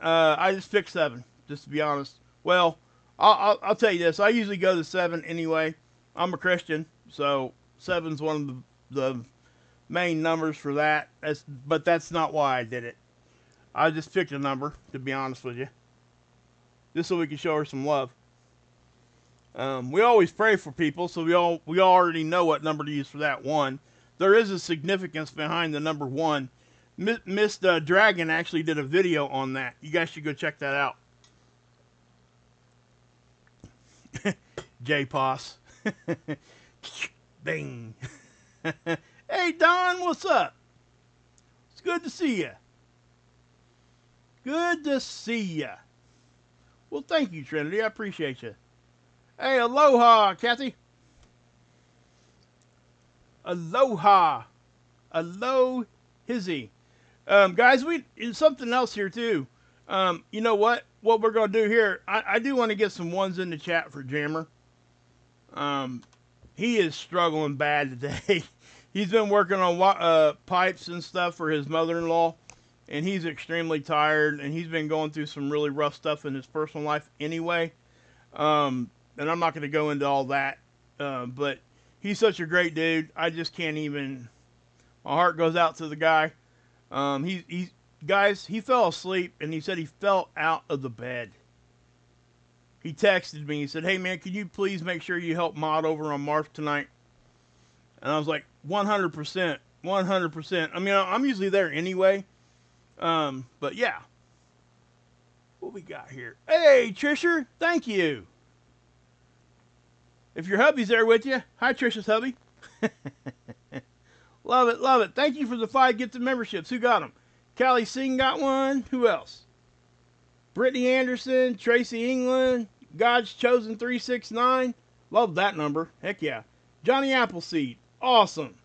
[SPEAKER 1] I just picked 7, just to be honest. Well, I'll tell you this. I usually go to 7 anyway. I'm a Christian, so 7's one of the main numbers for that. But that's not why I did it. I just picked a number, to be honest with you. Just so we can show her some love. We always pray for people, so we already know what number to use for that. 1. There is a significance behind the number 1. Miss Dragon actually did a video on that. You guys should go check that out. J-Poss. Bing. Hey, Don, what's up? It's good to see you. Good to see ya. Well, thank you, Trinity. I appreciate you. Hey, aloha, Kathy. Aloha. Aloha-hizzy. Guys, something else here, too. You know what? What we're going to do here, I do want to get some ones in the chat for Jammer. He is struggling bad today. He's been working on pipes and stuff for his mother-in-law. And he's extremely tired, and he's been going through some really rough stuff in his personal life anyway. And I'm not going to go into all that, but he's such a great dude. I just can't even. My heart goes out to the guy. Guys, he fell asleep, and he said he fell out of the bed. He texted me. He said, "Hey man, can you please make sure you help Mod over on Marf tonight?" And I was like, 100%, 100%. I mean, I'm usually there anyway. But yeah. What we got here? Hey, Trisha, thank you. If your hubby's there with you, hi, Trisha's hubby. Love it, love it. Thank you for the 5 gifted memberships. Who got them? Callie Singh got one. Who else? Brittany Anderson, Tracy England, God's Chosen 369. Love that number. Heck yeah. Johnny Appleseed. Awesome.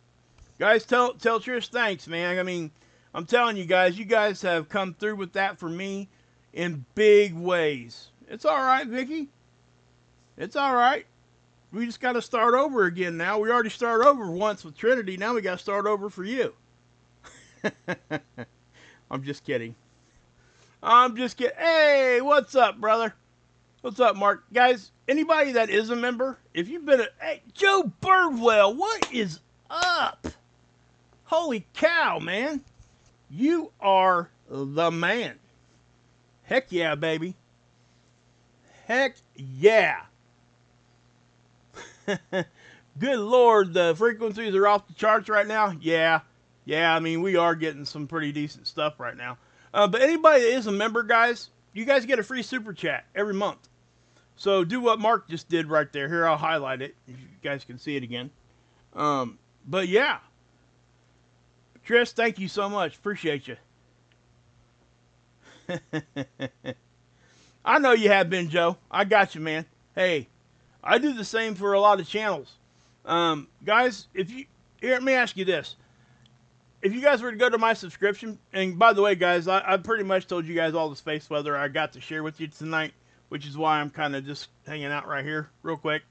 [SPEAKER 1] Guys, tell Trish thanks, man. I mean, I'm telling you guys have come through with that for me in big ways. It's all right, Vicky. It's all right. We just got to start over again now. We already started over once with Trinity. Now we got to start over for you. I'm just kidding. I'm just kidding. Hey, what's up, brother? What's up, Mark? Guys, anybody that is a member, if you've been hey, Joe Birdwell, what is up? Holy cow, man. You are the man. Heck yeah, baby. Heck yeah. Good Lord, the frequencies are off the charts right now. Yeah. Yeah, I mean, we are getting some pretty decent stuff right now. But anybody that is a member, guys, you guys get a free super chat every month. So do what Mark just did right there. Here, I'll highlight it if you guys can see it again. But yeah. Trish, thank you so much. Appreciate you. I know you have been, Joe. I got you, man. Hey, I do the same for a lot of channels. Guys, here, let me ask you this. If you guys were to go to my subscription, and by the way, guys, I pretty much told you guys all the space weather I got to share with you tonight, which is why I'm kind of just hanging out right here real quick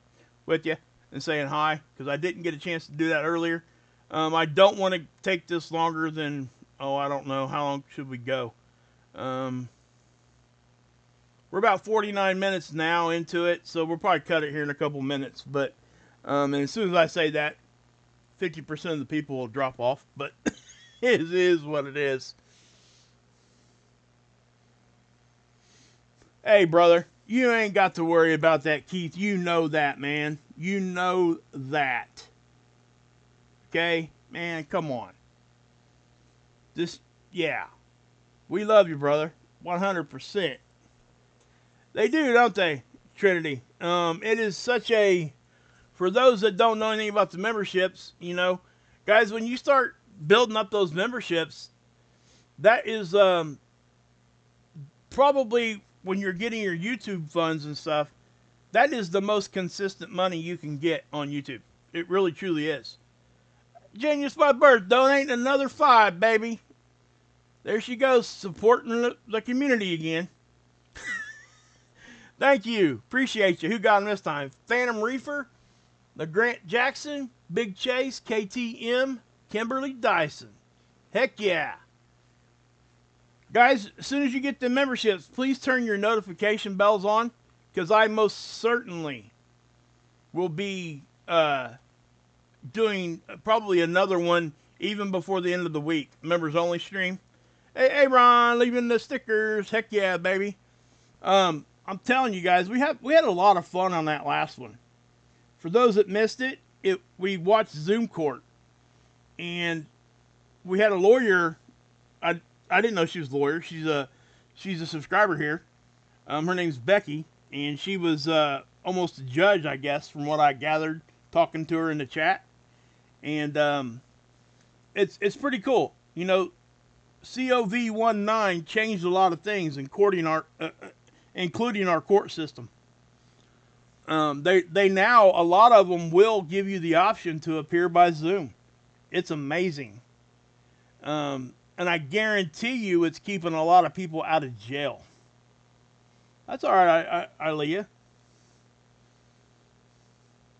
[SPEAKER 1] with you and saying hi, because I didn't get a chance to do that earlier. I don't want to take this longer than, I don't know, how long should we go? We're about 49 minutes now into it, so we'll probably cut it here in a couple minutes. But and as soon as I say that, 50% of the people will drop off. But it is what it is. Hey, brother, you ain't got to worry about that, Keith. You know that, man. You know that. Okay? Man, come on. Just, yeah. We love you, brother. 100%. They do, don't they, Trinity? It is such a, for those that don't know anything about the memberships, you know, guys, when you start building up those memberships, that is probably when you're getting your YouTube funds and stuff, that is the most consistent money you can get on YouTube. It really, truly is. Genius by birth, donate another 5, baby. There she goes, supporting the community again. Thank you. Appreciate you. Who got him this time? Phantom Reefer, the Grant Jackson, Big Chase, KTM, Kimberly Dyson. Heck yeah. Guys, as soon as you get the memberships, please turn your notification bells on, because I most certainly will be doing probably another one even before the end of the week. Members only stream. Hey Ron, leaving the stickers. Heck yeah, baby. I'm telling you guys, we had a lot of fun on that last one. For those that missed it, we watched Zoom Court, and we had a lawyer. I didn't know she was a lawyer. She's a subscriber here. Her name's Becky, and she was almost a judge, I guess, from what I gathered talking to her in the chat. And it's pretty cool. You know, COV19 changed a lot of things, including our court system. They now, a lot of them will give you the option to appear by Zoom. It's amazing. And I guarantee you it's keeping a lot of people out of jail. That's all right, Ilea.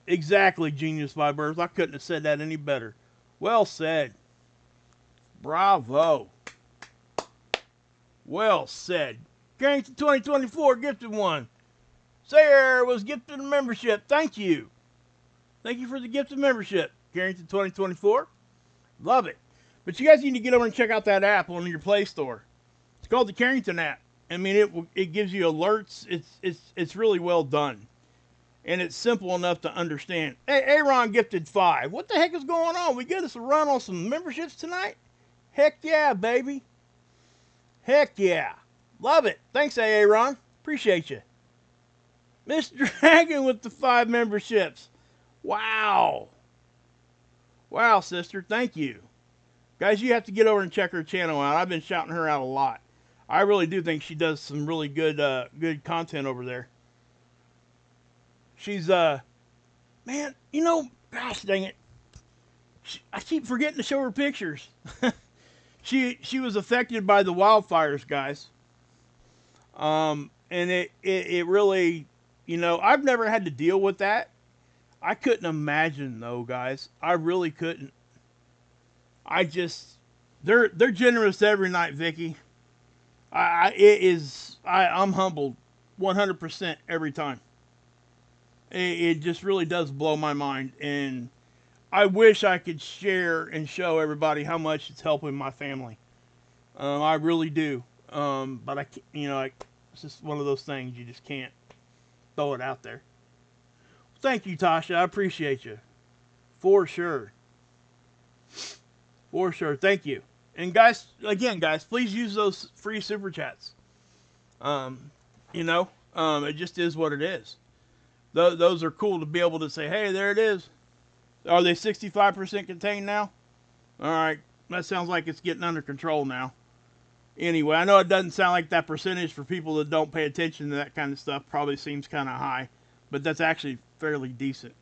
[SPEAKER 1] Exactly, Genius by Birth. I couldn't have said that any better. Well said. Bravo. Well said. Carrington 2024 gifted one. Sarah was gifted a membership. Thank you. Thank you for the gifted membership, Carrington 2024. Love it. But you guys need to get over and check out that app on your Play Store. It's called the Carrington app. I mean, it gives you alerts. It's really well done, and it's simple enough to understand. Hey, Aaron gifted 5. What the heck is going on? We get us a run on some memberships tonight? Heck yeah, baby. Heck yeah. Love it. Thanks, Aaron. Appreciate you. Miss Dragon with the 5 memberships. Wow. Wow, sister. Thank you. Guys, you have to get over and check her channel out. I've been shouting her out a lot. I really do think she does some really good good content over there. She's, man, you know, gosh dang it. I keep forgetting to show her pictures. She was affected by the wildfires, guys. And it really, you know, I've never had to deal with that. I couldn't imagine, though, guys. I really couldn't. They're generous every night, Vicky. I'm humbled 100% every time. It just really does blow my mind, and I wish I could share and show everybody how much it's helping my family. I really do. But I can't, you know, it's just one of those things you just can't throw it out there. Thank you, Tasha. I appreciate you. For sure. For sure. Thank you. And guys, again, guys, please use those free super chats. You know, it just is what it is. Those are cool to be able to say, hey, there it is. Are they 65% contained now? All right. That sounds like it's getting under control now. Anyway, I know it doesn't sound like that percentage for people that don't pay attention to that kind of stuff probably seems kind of high, but that's actually fairly decent.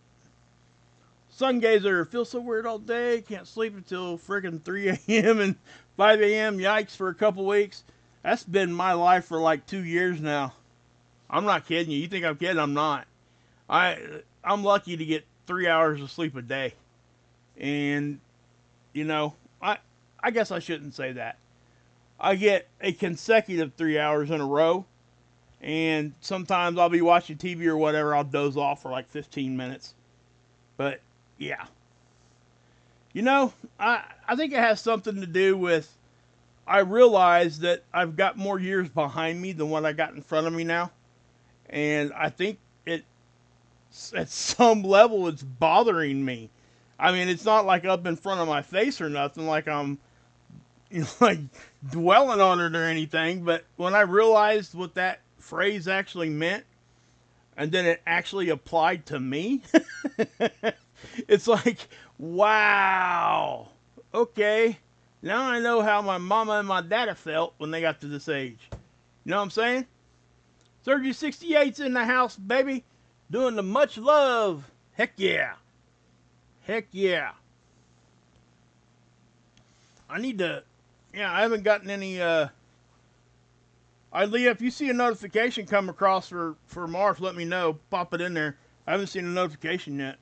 [SPEAKER 1] Sungazer, feel so weird all day, can't sleep until friggin' 3 a.m. and 5 a.m. Yikes, for a couple weeks. That's been my life for like 2 years now. I'm not kidding you. You think I'm kidding? I'm not. I'm lucky to get 3 hours of sleep a day. And, you know, I guess I shouldn't say that. I get a consecutive 3 hours in a row. And sometimes I'll be watching TV or whatever. I'll doze off for like 15 minutes. But, yeah. You know, I think it has something to do with, I realize that I've got more years behind me than what I got in front of me now. And I think at some level, it's bothering me. I mean, it's not like up in front of my face or nothing, like I'm, you know, like dwelling on it or anything. But when I realized what that phrase actually meant, and then it actually applied to me, it's like, wow, okay, now I know how my mama and my daddy felt when they got to this age. You know what I'm saying? Surgery 68's in the house, baby. Doing the much love. Heck yeah. Heck yeah. I need to Yeah, I haven't gotten any. Leah, if you see a notification come across for March, let me know. Pop it in there. I haven't seen a notification yet.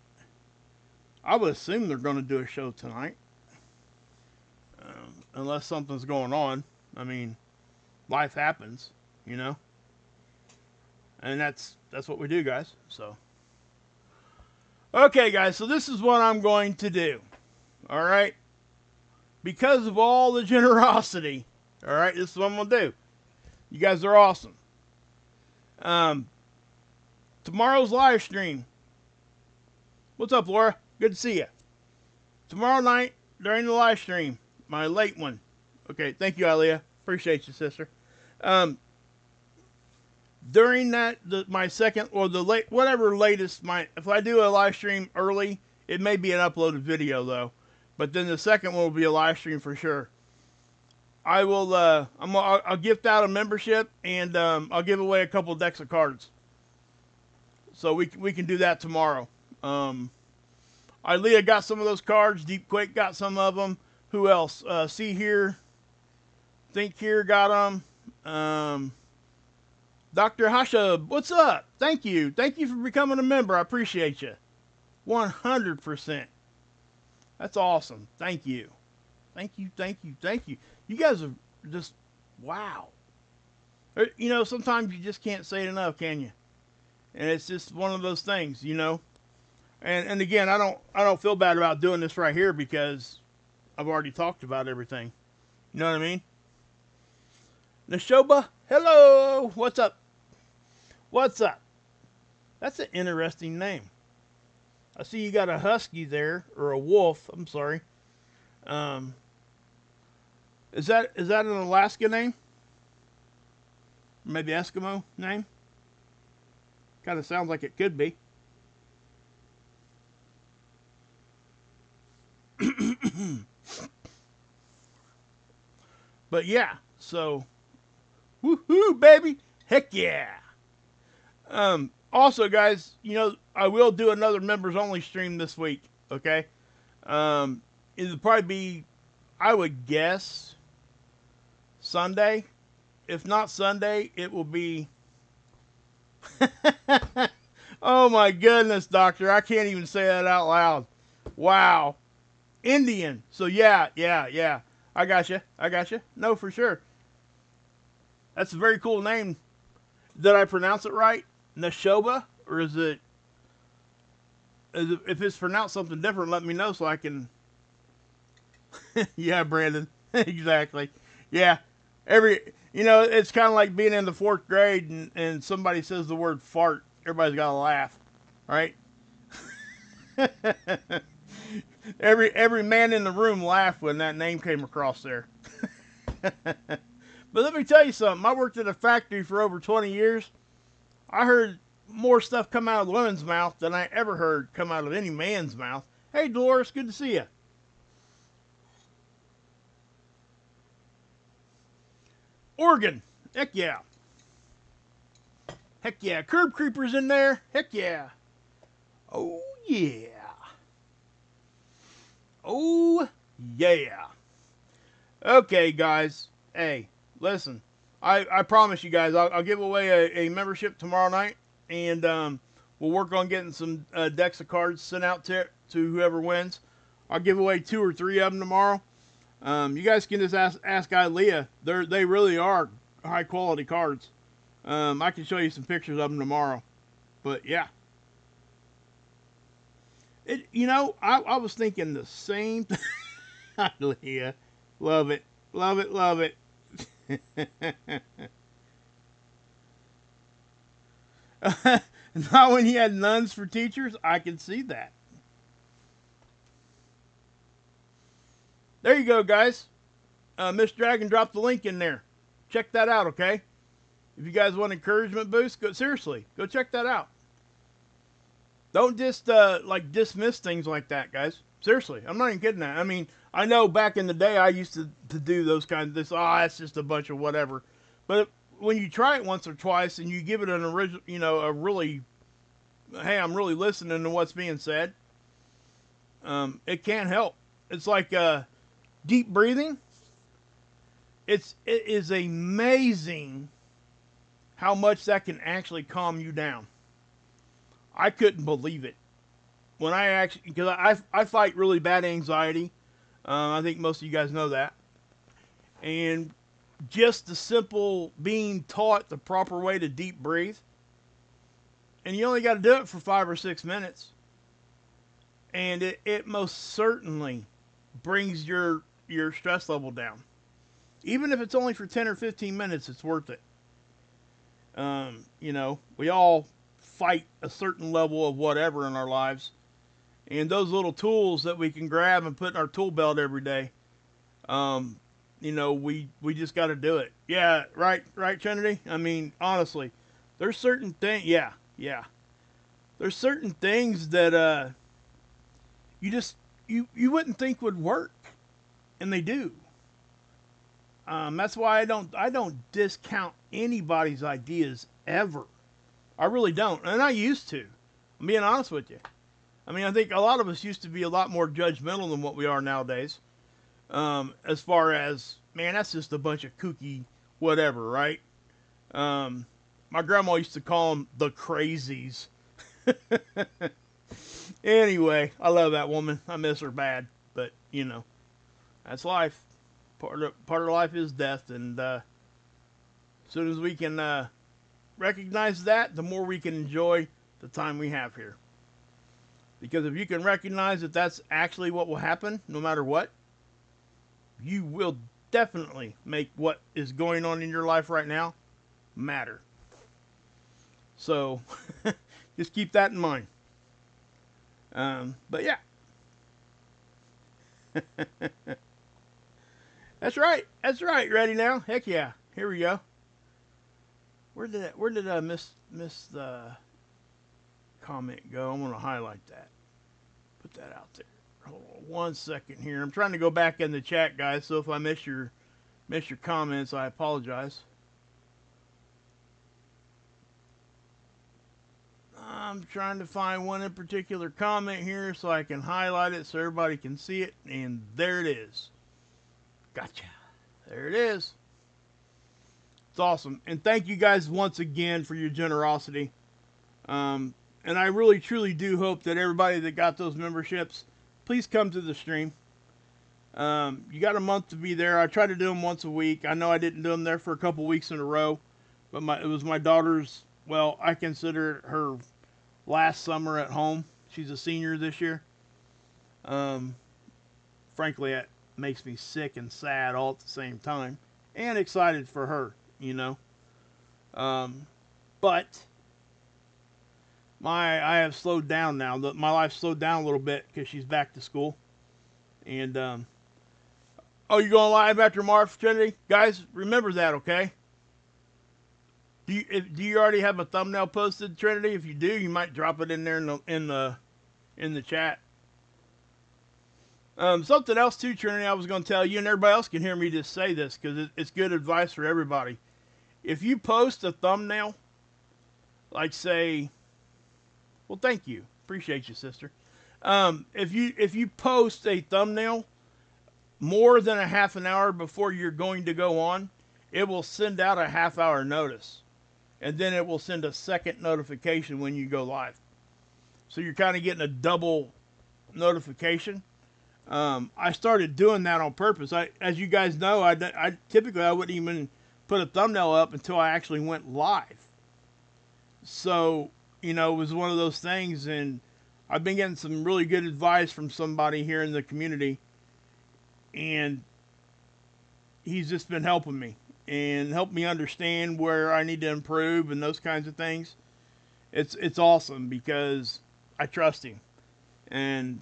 [SPEAKER 1] I would assume they're going to do a show tonight, unless something's going on. I mean, life happens, you know, and that's what we do, guys. So, okay, guys. So this is what I'm going to do. All right, because of all the generosity. All right, this is what I'm gonna do. You guys are awesome. Tomorrow's live stream. What's up, Laura? Good to see you. Tomorrow night during the live stream, my late one. Okay, thank you, Aliyah. Appreciate you, sister. During that, my second or the late, whatever latest, if I do a live stream early, it may be an uploaded video though. But then the second one will be a live stream for sure. I will. I'll gift out a membership and I'll give away a couple decks of cards. So we can do that tomorrow. Leah got some of those cards. Deep Quake got some of them. Who else? See here. Think here got them. Dr. Hashab, what's up? Thank you. Thank you for becoming a member. I appreciate you. 100%. That's awesome. Thank you. Thank you, thank you, thank you. You guys are just, wow. You know, sometimes you just can't say it enough, can you? And it's just one of those things, you know. And again, I don't feel bad about doing this right here because I've already talked about everything. You know what I mean? Nashoba, hello. What's up? What's up? That's an interesting name. I see you got a husky there, or a wolf. I'm sorry. Is that an Alaska name? Maybe Eskimo name? Kind of sounds like it could be. But yeah, so woohoo, baby, heck yeah. Also, guys, you know, I will do another members only stream this week. Okay, it'll probably be, I would guess, Sunday. If not Sunday, it will be. Oh my goodness, Doctor, I can't even say that out loud. Wow, Indian. So yeah. I got you. No, for sure. That's a very cool name. Did I pronounce it right? Nashoba? Or is it, if it's pronounced something different, let me know so I can. Yeah, Brandon. Exactly. Yeah. You know, it's kind of like being in the 4th grade and somebody says the word fart. Everybody's got to laugh. Right? Every man in the room laughed when that name came across there. But let me tell you something. I worked at a factory for over 20 years. I heard more stuff come out of the women's mouth than I ever heard come out of any man's mouth. Hey, Dolores, good to see you. Oregon. Heck yeah. Heck yeah. Curb Creepers in there. Heck yeah. Oh, yeah. Oh, yeah. Okay, guys. Hey, listen. I promise you guys, I'll give away a membership tomorrow night, and we'll work on getting some decks of cards sent out to whoever wins. I'll give away 2 or 3 of them tomorrow. You guys can just ask Leah. They really are high quality cards. I can show you some pictures of them tomorrow. But yeah. You know, I was thinking the same thing. Leah. Love it. Love it. Love it. Not when he had nuns for teachers. I can see that. There you go, guys. Miss Dragon dropped the link in there. Check that out, okay? If you guys want encouragement boost, seriously, go check that out. Don't just like dismiss things like that, guys. Seriously, I'm not even kidding that. I mean, I know back in the day I used to do those kinds of this. Oh, that's just a bunch of whatever. But when you try it once or twice and you give it an original, you know, a really, hey, I'm really listening to what's being said. It can't help. It's like deep breathing. it is amazing how much that can actually calm you down. I couldn't believe it when I actually, because I fight really bad anxiety. I think most of you guys know that. And just the simple being taught the proper way to deep breathe, and you only got to do it for 5 or 6 minutes, and it most certainly brings your stress level down. Even if it's only for 10 or 15 minutes, it's worth it. We all fight a certain level of whatever in our lives, and those little tools that we can grab and put in our tool belt every day, we just got to do it. Yeah, right, Trinity. I mean, honestly, there's certain things. Yeah. There's certain things that you wouldn't think would work, and they do. That's why I don't discount anybody's ideas ever. I really don't, and I used to. I'm being honest with you. I mean, I think a lot of us used to be a lot more judgmental than what we are nowadays. As far as, man, that's just a bunch of kooky whatever, right? My grandma used to call them the crazies. Anyway, I love that woman. I miss her bad, but that's life. Part of life is death, and as soon as we can recognize that, the more we can enjoy the time we have here. Because if you can recognize that that's actually what will happen, no matter what, you will definitely make what is going on in your life right now matter. So, just keep that in mind. But yeah. That's right. Ready now? Heck yeah. Here we go. Where did I miss the comment go? I'm gonna highlight that. Put that out there. Hold on 1 second here. I'm trying to go back in the chat, guys. So if I miss your comments, I apologize. I'm trying to find one in particular comment here so I can highlight it so everybody can see it. And there it is. Gotcha. There it is. It's awesome. And thank you guys once again for your generosity. And I really, truly do hope that everybody that got those memberships, please come to the stream. You got a month to be there. I try to do them once a week. I know I didn't do them there for a couple weeks in a row, but it was my daughter's, well, I consider it her last summer at home. She's a senior this year. Frankly, it makes me sick and sad all at the same time, and excited for her, But I have slowed down now. My life slowed down a little bit because she's back to school. And oh, you're going live after March, Trinity? Guys, remember that, okay? Do you already have a thumbnail posted, Trinity? If you do, you might drop it in there in the chat. Something else too, Trinity, I was going to tell you, and everybody else can hear me just say this because it's good advice for everybody. If you post a thumbnail, like say, well, thank you, appreciate you, sister. If you post a thumbnail more than a half an hour before you're going to go on, it will send out a half-hour notice, and then it will send a second notification when you go live. So you're kind of getting a double notification. I started doing that on purpose. As you guys know, I typically I wouldn't even put a thumbnail up until I actually went live. So, it was one of those things, and I've been getting some really good advice from somebody here in the community, and he's just been helping me and helped me understand where I need to improve and those kinds of things. It's awesome because I trust him. And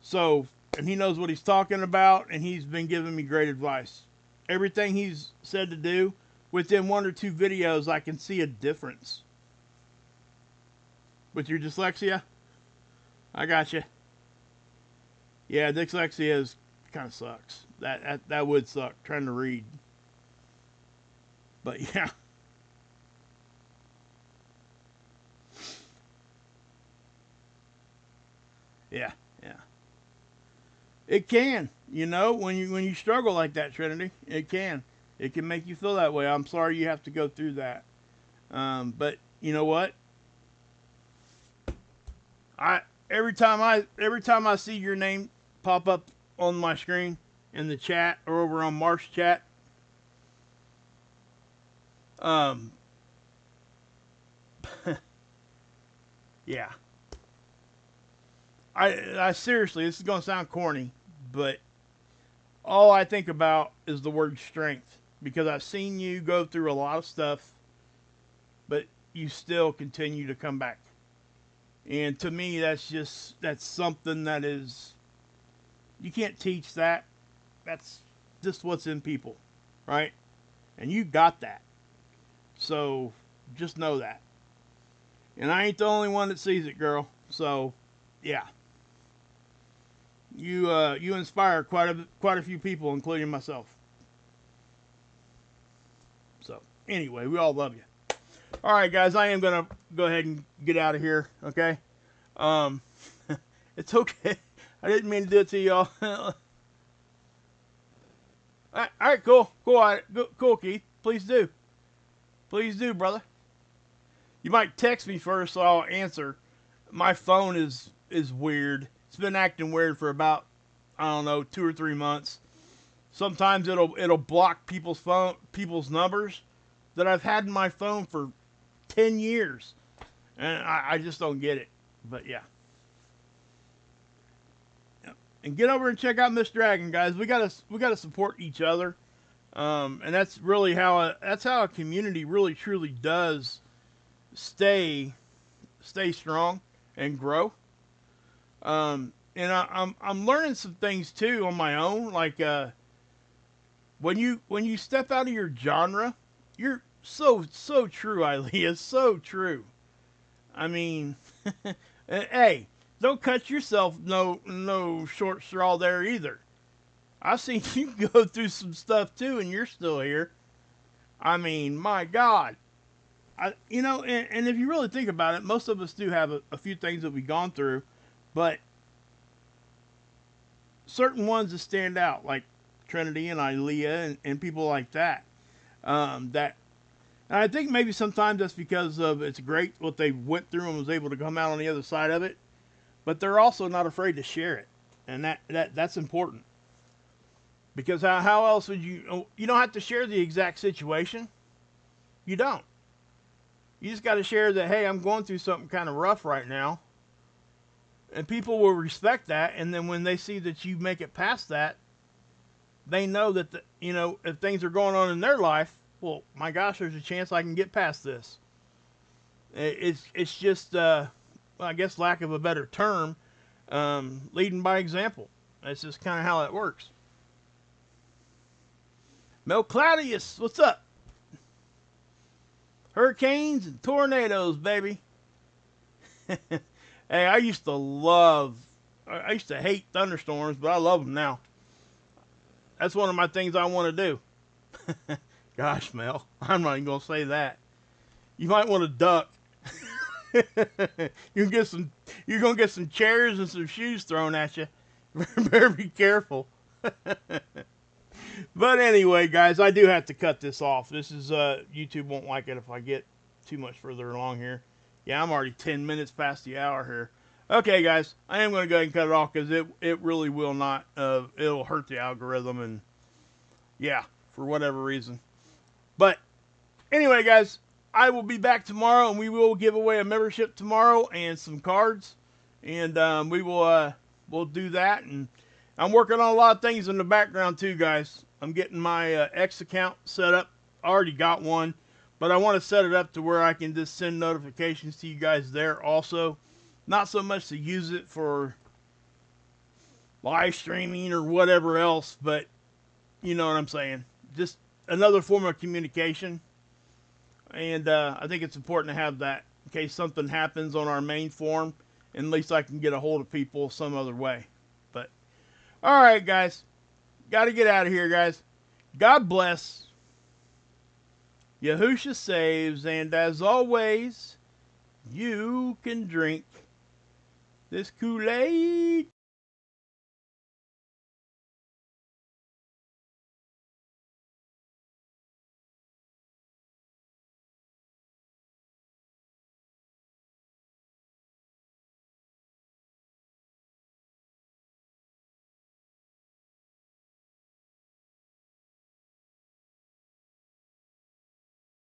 [SPEAKER 1] so, and he knows what he's talking about, and he's been giving me great advice. Everything he's said to do, within 1 or 2 videos, I can see a difference. With your dyslexia? I got you. Yeah, dyslexia kind of sucks. That would suck, trying to read. But yeah. Yeah. It can. You know, when you struggle like that, Trinity, it can make you feel that way. I'm sorry you have to go through that. But you know what? I every time I see your name pop up on my screen in the chat or over on Marsh chat, um, yeah, I seriously, this is gonna sound corny, but all I think about is the word strength because I've seen you go through a lot of stuff, but you still continue to come back. And to me, that's something that is you can't teach that. That's just what's in people, right? And you got that. So just know that. And I ain't the only one that sees it, girl. So yeah, you inspire quite a few people, including myself. So anyway, we all love you. All right, guys, I am gonna go ahead and get out of here. Okay, um, it's okay. I didn't mean to do it to y'all. All right, cool, cool, Keith. Please do, brother. You might text me first, so I'll answer. My phone is weird. It's been acting weird for about I don't know 2 or 3 months. Sometimes it'll block people's numbers that I've had in my phone for 10 years, and I just don't get it. But yeah. And get over and check out Miss Dragon, guys. We gotta support each other, and that's really that's how a community really truly does stay strong and grow. And I'm learning some things too on my own. Like when you step out of your genre, you're so true, Ilea, so true. I mean, hey, don't cut yourself no short straw there either. I've seen you go through some stuff too, and you're still here. I mean, my God. And if you really think about it, most of us do have a few things that we've gone through, but certain ones that stand out, like Trinity and Ilea and people like that. That and I think maybe sometimes that's because of it's great what they went through and was able to come out on the other side of it, but they're also not afraid to share it, and that's important because how else would you don't have to share the exact situation. You don't. You just got to share that, hey, I'm going through something kind of rough right now. And people will respect that. And then when they see that you make it past that, they know that, if things are going on in their life, well, my gosh, there's a chance I can get past this. It's just, I guess, lack of a better term, leading by example. That's just kind of how it works. Mel Claudius, what's up? Hurricanes and tornadoes, baby. Hey, I used to hate thunderstorms, but I love them now. That's one of my things I want to do. Gosh, Mel, I'm not even going to say that. You might want to duck. You're going to get some chairs and some shoes thrown at you. Better be careful. But anyway, guys, I do have to cut this off. This is YouTube won't like it if I get too much further along here. Yeah, I'm already 10 minutes past the hour here. Okay, guys, I am going to go ahead and cut it off because it really will not. It'll hurt the algorithm and yeah, for whatever reason. But anyway, guys, I will be back tomorrow and we will give away a membership tomorrow and some cards, and we'll do that. And I'm working on a lot of things in the background too, guys. I'm getting my X account set up. I already got one, but I want to set it up to where I can just send notifications to you guys there also. Not so much to use it for live streaming or whatever else, but you know what I'm saying. Just another form of communication. And I think it's important to have that in case something happens on our main forum. And at least I can get a hold of people some other way. But, all right, guys. Got to get out of here, guys. God bless. Yahusha saves. And as always, you can drink this Kool-Aid